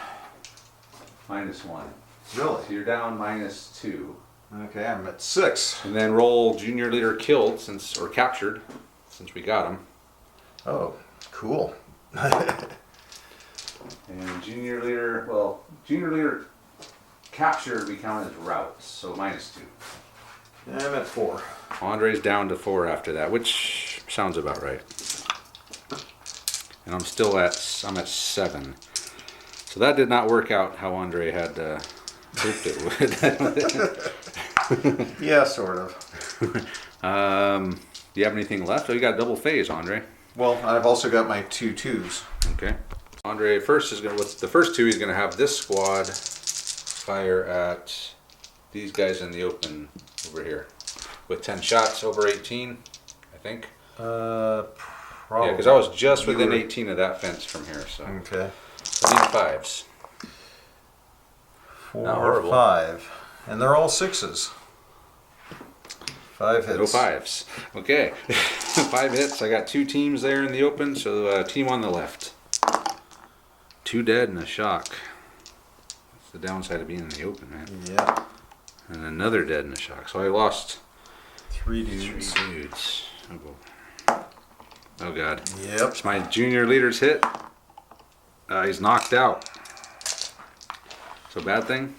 -1. Really? So you're down -2. Okay, I'm at 6. And then roll junior leader killed or captured since we got him. Oh, cool. And junior leader captured we count as routes, so -2. I'm at 4. Andre's down to 4 after that, which sounds about right. And I'm at 7. So that did not work out how Andre had hoped it would. Yeah, sort of. Do you have anything left? Oh, you got double phase, Andre. Well, I've also got my 2 2s. Okay. Andre first is what's the first 2 he's gonna have this squad fire at these guys in the open over here with 10 shots over 18, I think. Probably. Yeah, because I was just You within were- 18 of that fence from here, so Okay. I need 5s. 4, Not horrible. 5. And they're all 6s. 5 hits. No 5s. Okay. 5 hits. I got 2 teams there in the open, so team on the left. 2 dead and a shock. That's the downside of being in the open, man. Yeah. And another dead and a shock. So I lost 3 3 dudes. dudes. Oh god. Yep. It's my junior leader's hit. He's knocked out. So bad thing.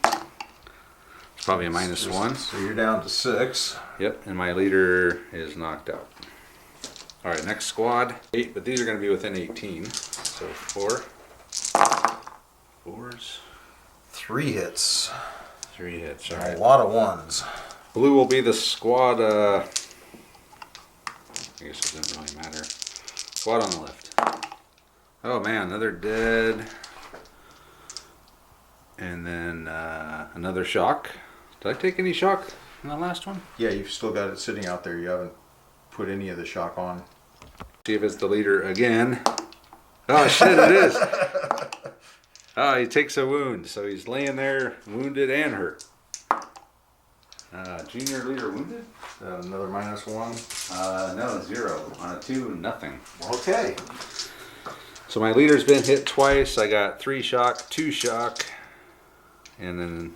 It's probably a -1. So you're down to 6. Yep, and my leader is knocked out. All right, next squad. 8, but these are going to be within 18. So 4. 4s. 3 hits. 3 hits. All A right. lot of 1s. Blue will be the squad. I guess it doesn't really matter. Squad on the left. Oh man, another dead. And then another shock. Did I take any shock? in the last one? Yeah, you've still got it sitting out there. You haven't put any of the shock on. See if it's the leader again. Oh shit, it is. Oh, he takes a wound, so he's laying there wounded and hurt. Junior leader wounded? Another -1. No, 0. On a 2, nothing. Okay. So my leader's been hit twice. I got 3 shock, 2 shock, and then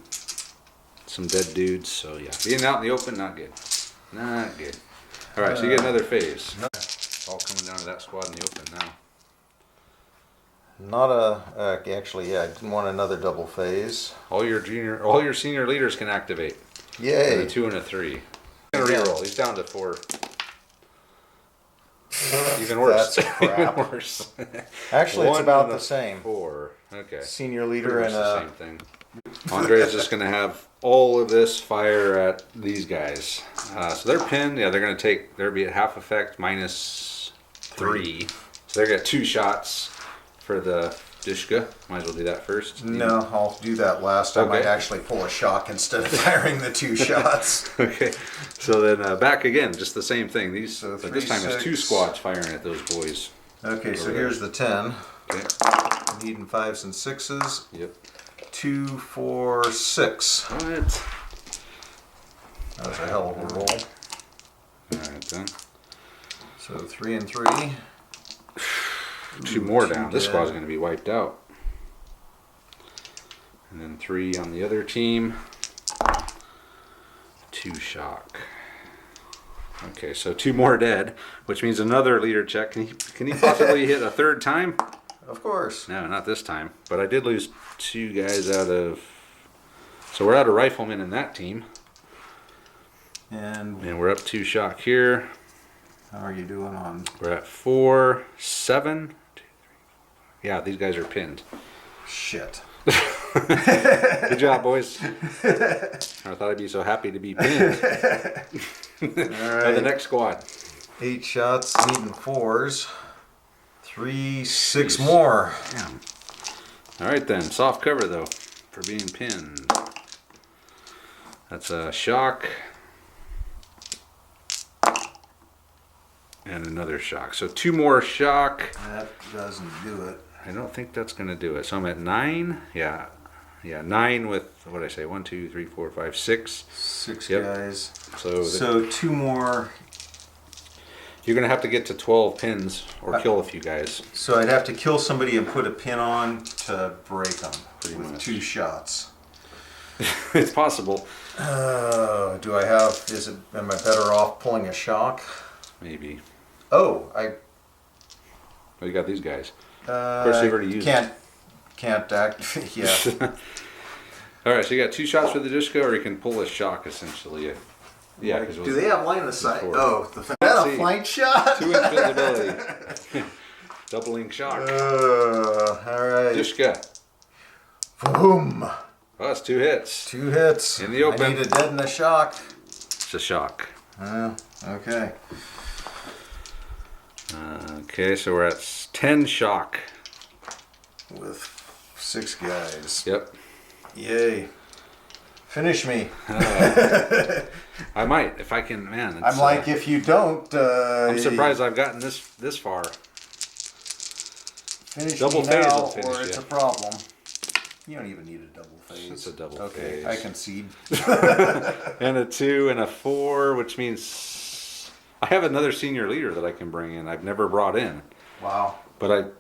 some dead dudes. So yeah, being out in the open, not good. Not good. All right, so you get another phase. All coming down to that squad in the open now. Not a. Actually, yeah, I didn't want another double phase. All your senior leaders can activate. Yay! A 2 and a 3. Gonna reroll. He's down to 4. Even worse. That's crap. Even worse. Actually, it's 1 about and a the same. 4. Okay. Senior leader Pretty and much the same thing. Andre's just going to have all of this fire at these guys. So they're pinned. Yeah, they're going to take. They'll be at half effect -3. So they got 2 shots for the Dishka. Might as well do that first. No, I'll do that last. I Okay. might actually pull a shock instead of firing the 2 shots. Okay. So then back again, just the same thing. These, So but this time it's 2 3, 6. squads firing at those boys. Okay, so Over there. here's the 10. Okay. Needing 5s and 6s. Yep. 2, 4, 6. What? That was a hell of a roll. All right then. So 3 and 3. 2 more 2 down. This dead. squad's going to be wiped out. And then 3 on the other team. 2 shock. Okay, so 2 more dead, which means another leader check. Can he possibly hit a 3rd time? Of course. No, not this time. But I did lose 2 guys out of. So we're out of riflemen in that team, And and we're up 2 shock here. how are you doing on? We're at 4, 7. 2, 3, 4, 5. Yeah, these guys are pinned. Shit. Good job, boys. I thought I'd be so happy to be pinned. All By the right. next squad. 8 shots, needing 4s. 3, 6 Jeez. more. Damn. All right then, soft cover though for being pinned. That's a shock and another shock. So 2 more shock. That doesn't do it. I don't think that's gonna do it. So I'm at 9. Yeah, 9 with what did I say? 1, 2, 3, 4, 5, 6. 6 Yep. guys. So, So 2 more. you're gonna have to get to 12 pins or kill a few guys. So I'd have to kill somebody and put a pin on to break them Pretty with much. 2 shots. It's possible. Do I have? Am I better off pulling a shock? Maybe. Oh, Oh, you got these guys. Of course, you've already used Can't act. Yeah. All right, so you got 2 shots for the disco, or you can pull a shock essentially. Yeah. 'Cause it was Do they have line of sight? before. Oh, is that see. a flank shot? 2 invisibility. Doubling shock. All right. Disco. Boom. Oh, that's 2 hits. 2 hits. In the open. I need a dead and a shock. It's a shock. Okay. Okay, so we're at 10 shock. With 6 guys. Yep. Yay. Finish me. I might if I can. Man, it's, I'm like, if you don't, I'm surprised I've gotten this far. Finish Double me phase now, will finish or it's you. a problem. You don't even need a double phase. It's a double okay, phase. I concede. And a 2 and a 4, which means I have another senior leader that I can bring in. I've never brought in, Wow. but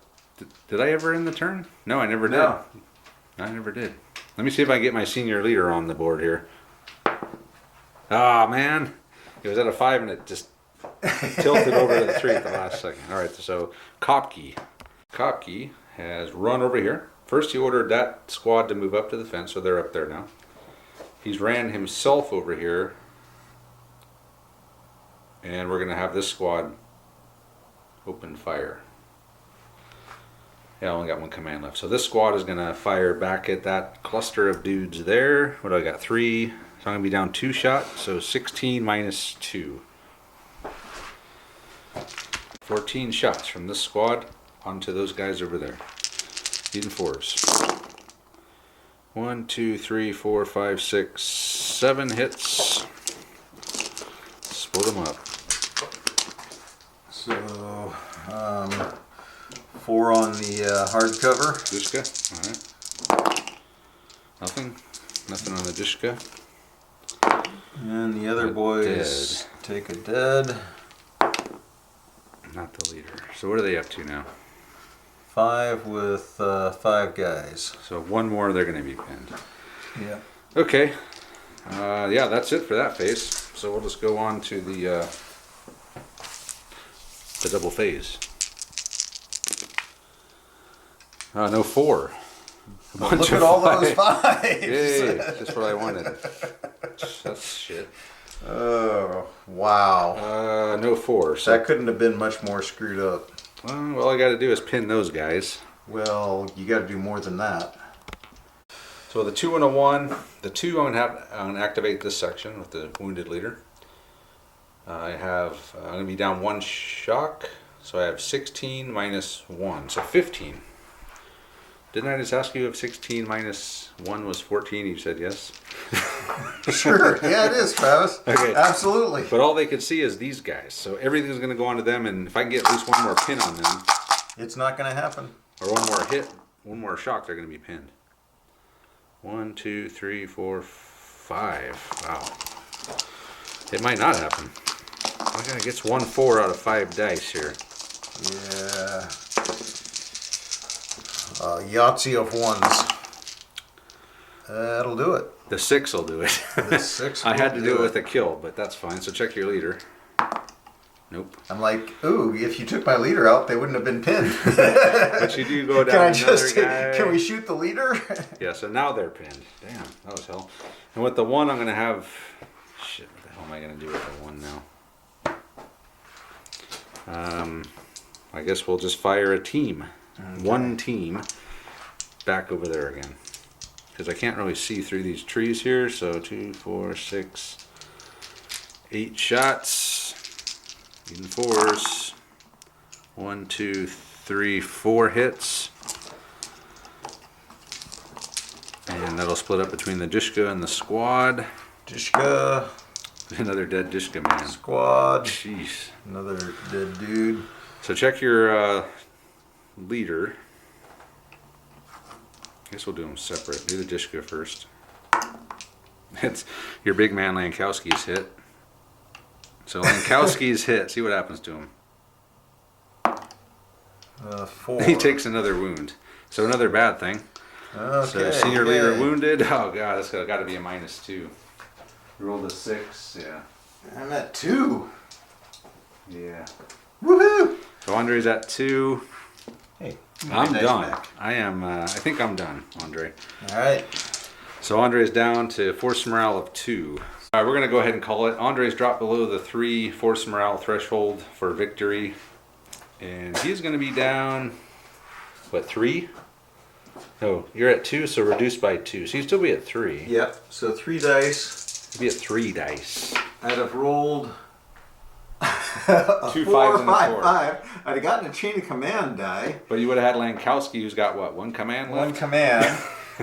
did I ever end the turn? No, I never did. No. I never did. Let me see if I can get my senior leader on the board here. Ah, man. It was at a 5 and it just tilted over to the 3 at the last second. All right, so Kopke. Kopke has run over here. First, he ordered that squad to move up to the fence, so they're up there now. He's ran himself over here. And we're going to have this squad open fire. Yeah, I only got 1 command left. So this squad is going to fire back at that cluster of dudes there. What do I got? 3. So I'm going to be down 2 shots. So 16 minus 2. 14 shots from this squad onto those guys over there. Needing 4s. 1, 2, 3, 4, 5, 6, 7 hits. pull them up. So, 4 on the hardcover. Dishka. All right. Nothing on the Dishka. And the other A boys take a dead. Not the leader. So what are they up to now? 5 with 5 guys. So one more, they're going to be pinned. Yeah. Okay. Yeah, that's it for that phase. So we'll just go on to the double phase. No 4. Look at all those 5s. Yay, just what I wanted. That's shit. Oh, wow. No 4. So That couldn't have been much more screwed up. well, all I got to do is pin those guys. Well, you got to do more than that. So the 2 and a 1. The 2 I'm gonna activate this section with the wounded leader. I'm gonna be down 1 shock, so I have 16 minus 1, so 15. Didn't I just ask you if 16 minus 1 was 14? You said yes. Sure. Yeah, it is, Travis. Okay. Absolutely. But all they could see is these guys, so everything's gonna go onto them, and if I can get at least one more pin on them, It's not going to happen. or one more hit, one more shock, they're gonna be pinned. 1, 2, 3, 4, 5. Wow. It might not happen. I gotta get 1 4 out of 5 dice here. Yeah. Yahtzee of 1s. That'll do it. The 6 will do it. The 6 I had to will do it with a kill, but that's fine. So check your leader. Nope. I'm like, ooh, if you took my leader out, they wouldn't have been pinned. But you do go down another guy. Can we shoot the leader? Yeah, so now they're pinned. Damn, that was hell. And with the 1, I'm going to have... Shit, what the hell am I going to do with the 1 now? I guess we'll just fire a team. Okay. 1 team back over there again. Because I can't really see through these trees here. So 2, 4, 6, 8 shots. Even 4s. 1, 2, 3, 4 hits. And that'll split up between the Dishka and the squad. Dishka. Another dead Dishka man. Squad. Jeez. Another dead dude. So check your leader. I guess we'll do them separate. Do the Dishka first. It's your big man Lankowski's hit. So Lankowski's hit. See what happens to him. 4. He takes another wound. So another bad thing. Okay. So senior leader wounded. Oh god, that's got to be a -2. Rolled a 6. Yeah. I'm at 2. Yeah. Woohoo! So Andre's at 2. Hey, I'm nice done. back. I am. I think I'm done, Andre. All right. So Andre's down to force morale of 2. All right, we're gonna go ahead and call it. Andre's dropped below the 3 force morale threshold for victory, and he's gonna be down. What, 3? Oh, you're at 2, so reduced by 2. So you still be at 3. Yep. So 3 dice. You'd be at 3 dice. I'd have rolled 2 4, 5s and a 5, 4. 5. I'd have gotten a chain of command die. But you would have had Lankowski, who's got what? 1 command left. 1 command.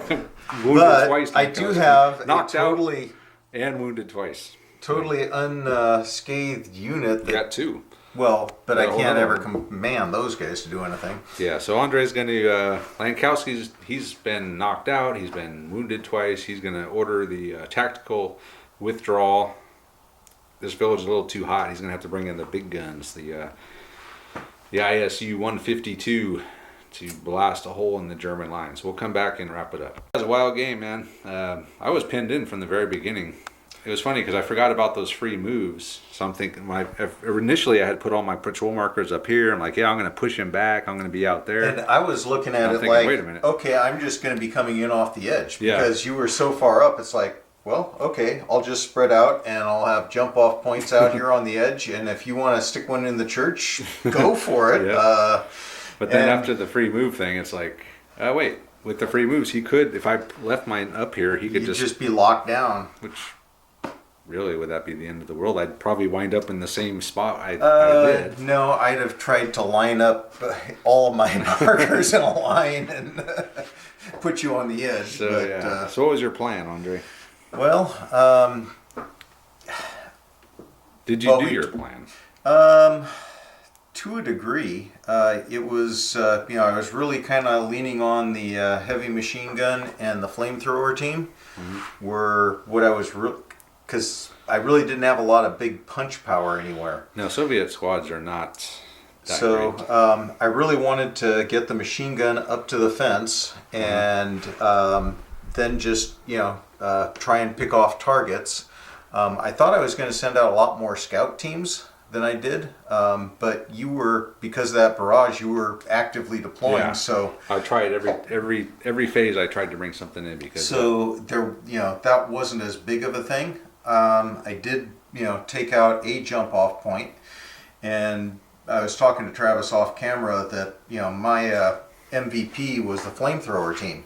Wounded But twice. I do Lankowski. have knocked a totally, out and wounded twice. totally unscathed unit. You That, got 2. well, but I Yeah, hold can't on. ever command those guys to do anything. Yeah, so Andre's going to, he's been knocked out, he's been wounded twice, he's going to order the tactical withdrawal. This village is a little too hot, he's going to have to bring in the big guns, the ISU 152 to blast a hole in the German lines. We'll come back and wrap it up. It was a wild game, man. I was pinned in from the very beginning. It was funny because I forgot about those free moves. So I'm thinking, initially I had put all my patrol markers up here. I'm like, yeah, I'm going to push him back. I'm going to be out there. And I was looking at I'm it thinking, like, wait a minute. okay, I'm just going to be coming in off the edge. Yeah. Because you were so far up, it's like, well, okay, I'll just spread out and I'll have jump off points out here on the edge. And if you want to stick one in the church, go for it. Yeah. But then after the free move thing, it's like, wait, with the free moves, he could, if I left mine up here, he could You'd just, just be locked down. which really, would that be the end of the world? I'd probably wind up in the same spot I did. No, I'd have tried to line up all of my markers in a line and put you on the edge. So, but, yeah. So what was your plan, Andre? Well, Did you Well, do we- your plan? To a degree, it was, I was really kind of leaning on the heavy machine gun and the flamethrower team were what I was, because I really didn't have a lot of big punch power anywhere. No, Soviet squads are not that So great. I really wanted to get the machine gun up to the fence and then just, try and pick off targets. I thought I was going to send out a lot more scout teams than I did, but you were, because of that barrage, you were actively deploying. Yeah. So I tried every phase. I tried to bring something in because there, that wasn't as big of a thing. I did, take out a jump off point, and I was talking to Travis off camera that my MVP was the flamethrower team.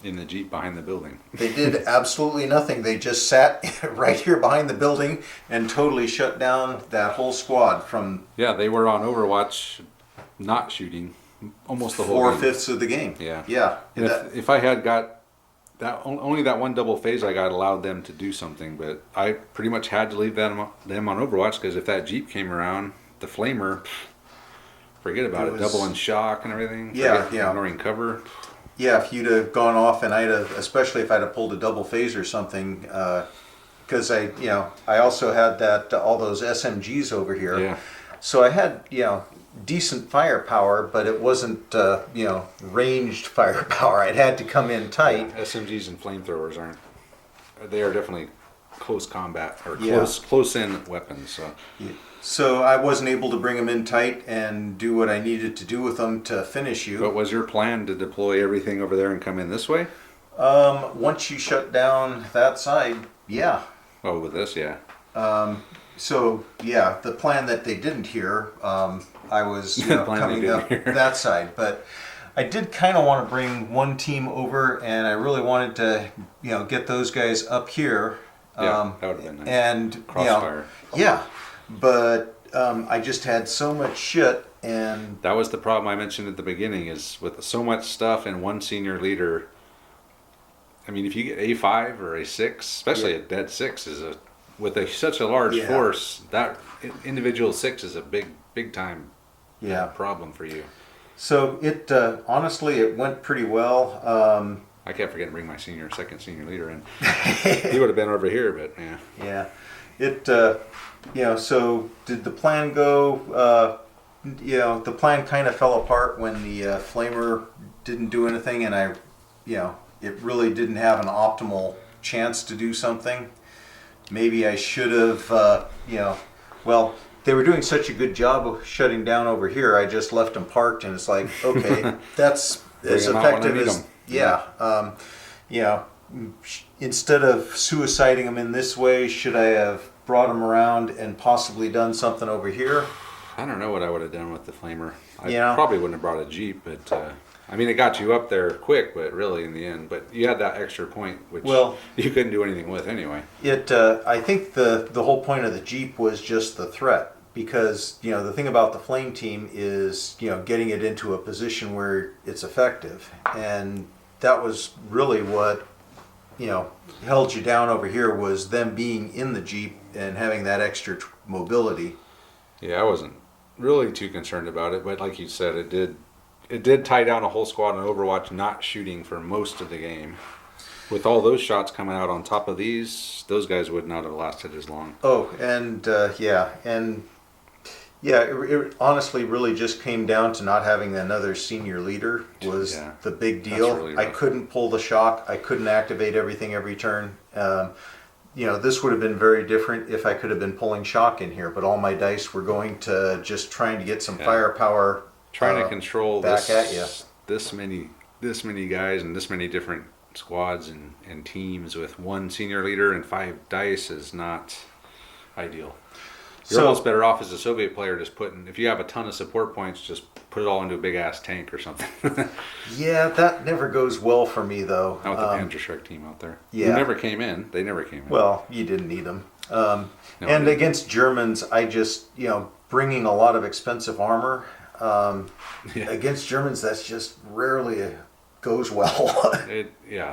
in the Jeep behind the building. They did absolutely nothing. They just sat right here behind the building and totally shut down that whole squad from Yeah, they were on Overwatch, not shooting almost the whole game. 4/5 of the game. Yeah. Yeah. And if I had got that only that one double phase, I got allowed them to do something, but I pretty much had to leave them on Overwatch because if that Jeep came around, the flamer, forget about It it. was- Double in shock and everything. Yeah, Forget yeah. Ignoring cover. Yeah, if you'd have gone off and I'd have, especially if I'd have pulled a double phase or something, because I also had that all those SMGs over here. Yeah. So I had, decent firepower, but it wasn't, ranged firepower. I'd had to come in tight. SMGs and flamethrowers aren't. They are definitely close combat or Yeah. close in weapons. So So I wasn't able to bring them in tight and do what I needed to do with them to finish you. But was your plan to deploy everything over there and come in this way? Once you shut down that side, yeah. Oh, with this, yeah. So yeah, the plan that they didn't hear, I was The plan they coming didn't up hear. that side, but I did kind of want to bring one team over, and I really wanted to, get those guys up here. Yeah, that would have been nice. And Crossfire. yeah, but I just had so much shit, and That was the problem I mentioned at the beginning is with so much stuff and one senior leader. I mean, if you get A5 or A6, especially a dead 6 is such a large Yeah. force, that individual 6 is a big time yeah. problem for you. So it honestly it went pretty well. I kept forgetting to bring my second senior leader in. He would have been over here, but yeah. Yeah, it so did the plan go? The plan kind of fell apart when the flamer didn't do anything, and it really didn't have an optimal chance to do something. Maybe I should have, well, they were doing such a good job of shutting down over here. I just left them parked, and it's like, okay, that's as Bring 'em out when I effective need as 'em. Instead of suiciding them in this way, should I have brought them around and possibly done something over here? I don't know what I would have done with the flamer. I Yeah. probably wouldn't have brought a Jeep, but I mean, it got you up there quick, but really in the end, but you had that extra point, which Well- you couldn't do anything with anyway. I think the whole point of the Jeep was just the threat, because the thing about the flame team is getting it into a position where it's effective, and that was really what held you down over here, was them being in the Jeep and having that extra mobility. Yeah, I wasn't really too concerned about it, but like you said, it did tie down a whole squad in Overwatch not shooting for most of the game. With all those shots coming out on top of these, those guys would not have lasted as long. Oh, and it honestly really just came down to not having another senior leader was Yeah, the big that's deal. really I rough. couldn't pull the shock. I couldn't activate everything every turn. This would have been very different if I could have been pulling shock in here, but all my dice were going to just trying to get some Yeah. firepower. Trying to control back at ya. this many guys and this many different squads and teams with one senior leader and 5 dice is not ideal. You're So- almost better off as a Soviet player just if you have a ton of support points, just put it all into a big ass tank or something. Yeah, that never goes well for me though. Not with the Panzergrenadiers team out there. yeah. Who never came in. They never came in. Well, you didn't need them. No, And I didn't. against Germans, I just, bringing a lot of expensive armor, Yeah. against Germans, that's just rarely goes well.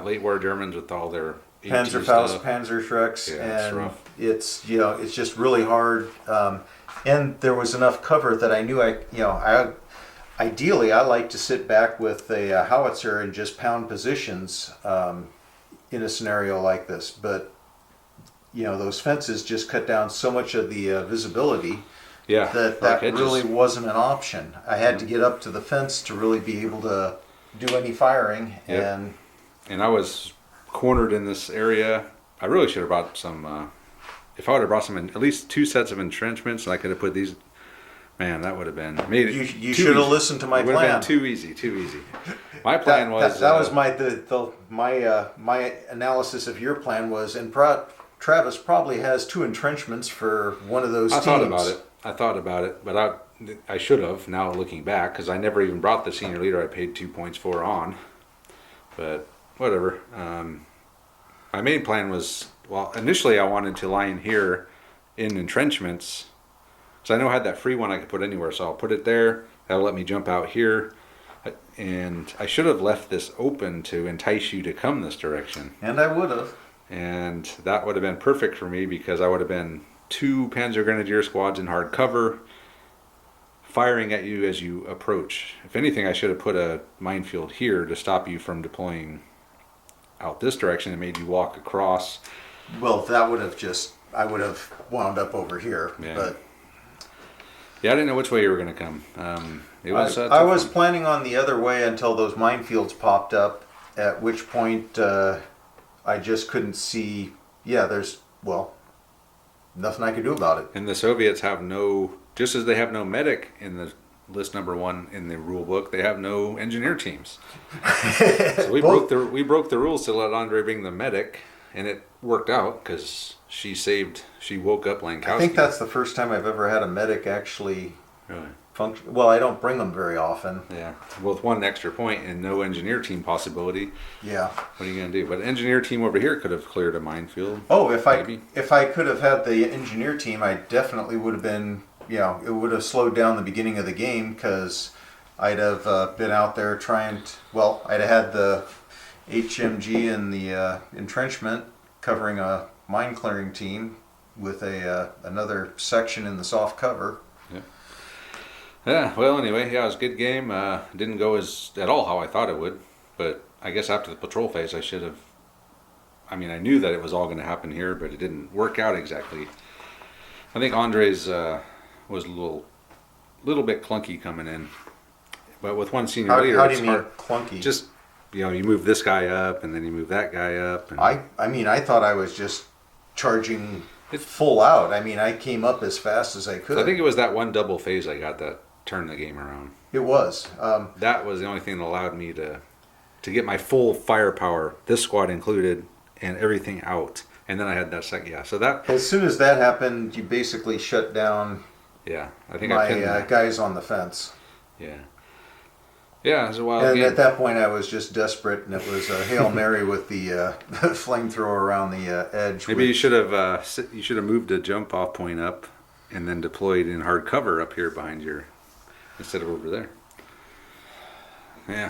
Late war Germans with all their Panzerfaust, stuff. Panzerschrecks, Yeah, it's and rough. it's just really hard. And there was enough cover that I knew ideally I like to sit back with a howitzer and just pound positions in a scenario like this. But those fences just cut down so much of the visibility Yeah, that like edges. really wasn't an option. I had to get up to the fence to really be able to do any firing. Yep. And I was cornered in this area. I really should have brought some. If I would have brought some, at least 2 sets of entrenchments, and I could have put these. Man, that would have been made it. You too should have easy. listened to my It would have plan. been too easy. My plan was. That was my analysis of your plan was, and Travis probably has 2 entrenchments for one of those I teams. I thought about it, but I should have. Now looking back, because I never even brought the senior leader. I paid 2 points for on, but whatever. My main plan was, well, initially I wanted to line here in entrenchments. So I know I had that free one I could put anywhere, so I'll put it there. That'll let me jump out here. And I should have left this open to entice you to come this direction. And I would have. And that would have been perfect for me because I would have been 2 Panzergrenadier squads in hard cover firing at you as you approach. If anything, I should have put a minefield here to stop you from deploying out this direction and made you walk across. Well, that would have I would have wound up over here. Yeah. But Yeah, I didn't know which way you were going to come. It was. I was planning on the other way until those minefields popped up, at which point I just couldn't see. Yeah, there's, nothing I could do about it. And the Soviets have no, just as they have no medic in the list number 1 in the rule book, they have no engineer teams. So we broke the rules to let Andre bring the medic, and it worked out because she woke up Lankowski. I think that's the first time I've ever had a medic actually really. function. Well, I don't bring them very often. Yeah, with 1 extra point and no engineer team possibility. Yeah. What are you gonna do? But engineer team over here could have cleared a minefield. Oh, if maybe. I could have had the engineer team, I definitely would have been. It would have slowed down the beginning of the game because I'd have been out there trying to. Well, I'd have had the HMG and the entrenchment covering a mine clearing team with another section in the soft cover. Yeah, well, anyway, yeah, it was a good game. Didn't go at all how I thought it would, but I guess after the patrol phase, I should have. I mean, I knew that it was all going to happen here, but it didn't work out exactly. I think Andre's was a little bit clunky coming in, but with 1 senior leader, How do you it's mean hard. clunky? Just you move this guy up, and then you move that guy up. And I thought I was just charging full out. I mean, I came up as fast as I could. I think it was that 1 double phase I got that turned the game around. It was. That was the only thing that allowed me to get my full firepower, this squad included, and everything out. And then I had that second, so that. As soon as that happened, you basically shut down. Yeah, I think my I pinned guys on the fence. Yeah. Yeah, it was a wild And game. at that point, I was just desperate, and it was a Hail Mary with the flamethrower around the edge. Maybe you should have moved a jump off point up, and then deployed in hard cover up here behind your, instead of over there. Yeah.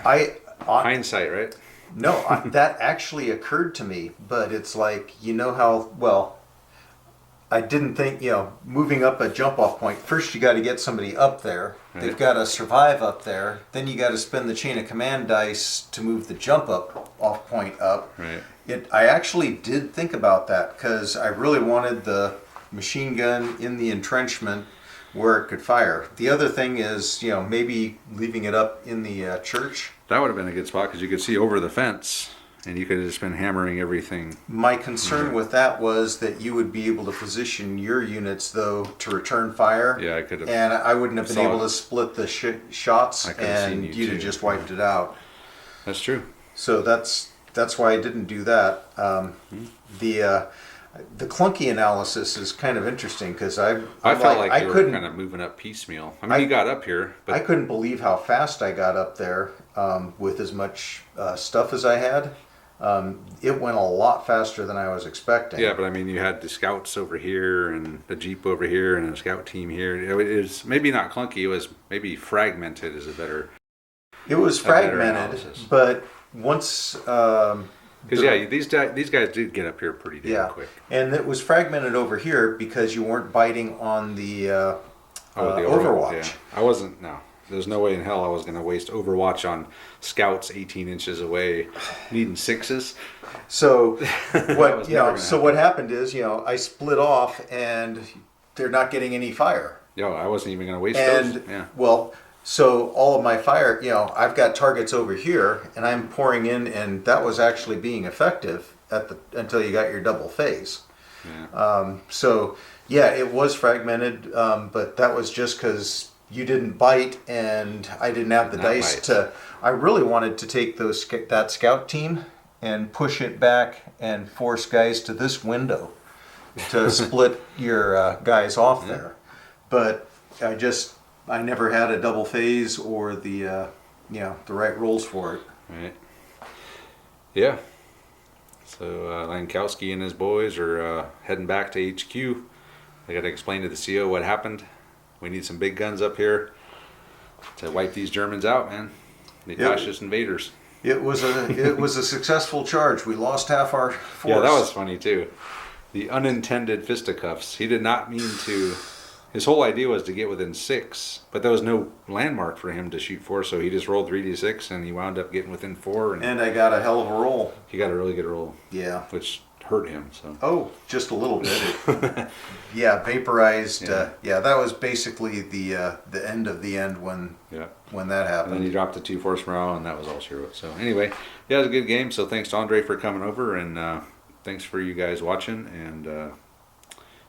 Hindsight, right? No, that actually occurred to me, but it's like, how I didn't think, moving up a jump off point, first you got to get somebody up there. Right. They've got to survive up there. Then you got to spend the chain of command dice to move the jump off point up. Right. I actually did think about that because I really wanted the machine gun in the entrenchment where it could fire. The other thing is, maybe leaving it up in the church. That would have been a good spot because you could see over the fence, and you could have just been hammering everything. My concern with that was that you would be able to position your units, though, to return fire. Yeah, I could have. And I wouldn't have been able to split the shots, I could have seen and you you'd have too. just wiped it out. That's true. So that's why I didn't do that. The clunky analysis is kind of interesting because I felt like you were kind of moving up piecemeal. I mean, you got up here, but I couldn't believe how fast I got up there with as much stuff as I had. It went a lot faster than I was expecting. yeah, but I mean, you had the scouts over here and the jeep over here and a scout team here. It was maybe not clunky. It was maybe fragmented is a better. It was better fragmented, analysis. but once Because yeah, these guys did get up here pretty damn Yeah, quick. and it was fragmented over here because you weren't biting on the The Overwatch. Yeah. I wasn't. No, there's no way in hell I was going to waste Overwatch on scouts 18 inches away, needing sixes. So what was never gonna So what happened is I split off and they're not getting any fire. Yo, I wasn't even going to waste And those. Yeah. well, so all of my fire, I've got targets over here, and I'm pouring in, and that was actually being effective until you got your double phase. Yeah. So yeah, it was fragmented, but that was just because you didn't bite, and I didn't have the Not dice bite. to. I really wanted to take that scout team and push it back and force guys to this window to split your guys off there, but I never had a double phase or the right rolls for it. Right. Yeah. So Lankowski and his boys are heading back to HQ. They got to explain to the CO what happened. We need some big guns up here to wipe these Germans out, man. The fascist invaders. It was a successful charge. We lost half our force. Yeah, that was funny too. The unintended fisticuffs. He did not mean to. His whole idea was to get within 6, but there was no landmark for him to shoot for, so he just rolled 3d6 and he wound up getting within 4. And I got a hell of a roll. He got a really good roll. Yeah. Which hurt him. So. Oh, just a little bit. Yeah, vaporized. Yeah. That was basically the end of the end when that And then happened. he dropped the 2 force morale, and that was all she wrote. So anyway, yeah, it was a good game. So thanks to Andre for coming over, and thanks for you guys watching. And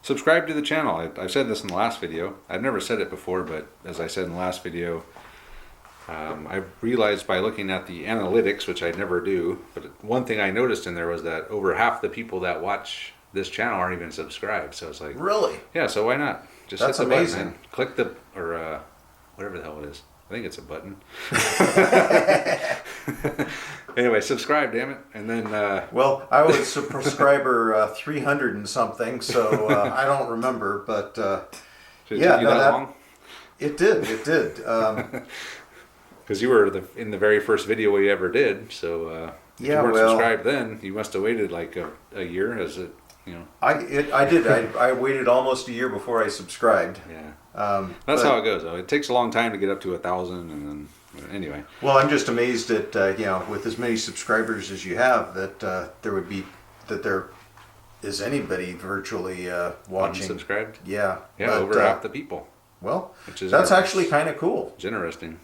subscribe to the channel. I said this in the last video. I've never said it before, but as I said in the last video, I realized by looking at the analytics, which I never do, but one thing I noticed in there was that over half the people that watch this channel aren't even subscribed. So it's like, Really? yeah, so why not? Just That's hit the amazing. button, man. Click the, or whatever the hell it is. I think it's a button. Anyway, subscribe, damn it. And then, Well, I was a subscriber 300 and something, so I don't remember, but did yeah, it take you no, that long? it did. Because you were in the very first video we ever did. So if Yeah, you weren't well- subscribed then, you must have waited like a year as it, I did. I waited almost a year before I subscribed. Yeah. That's how it goes, though. It takes a long time to get up to 1,000, and then anyway. Well, I'm just amazed at with as many subscribers as you have that there is anybody virtually watching. Unsubscribed? Yeah. Yeah, but, over half the people. Well, Which is that's interesting. actually kind of cool. It's interesting.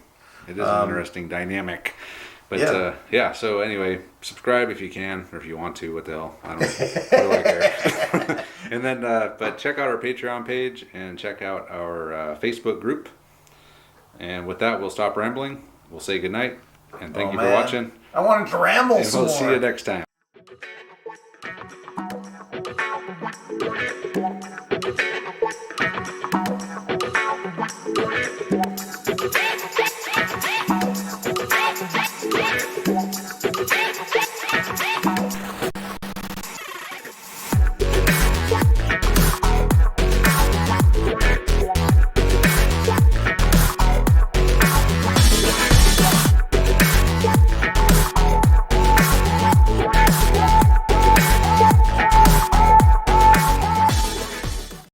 It is an interesting dynamic. But Yeah. yeah, so anyway, subscribe if you can, or if you want to, what the hell. I don't what do I care? And then, but check out our Patreon page and check out our Facebook group. And with that, we'll stop rambling. We'll say goodnight. And thank you for watching. I wanted to ramble And some we'll see more. you next time.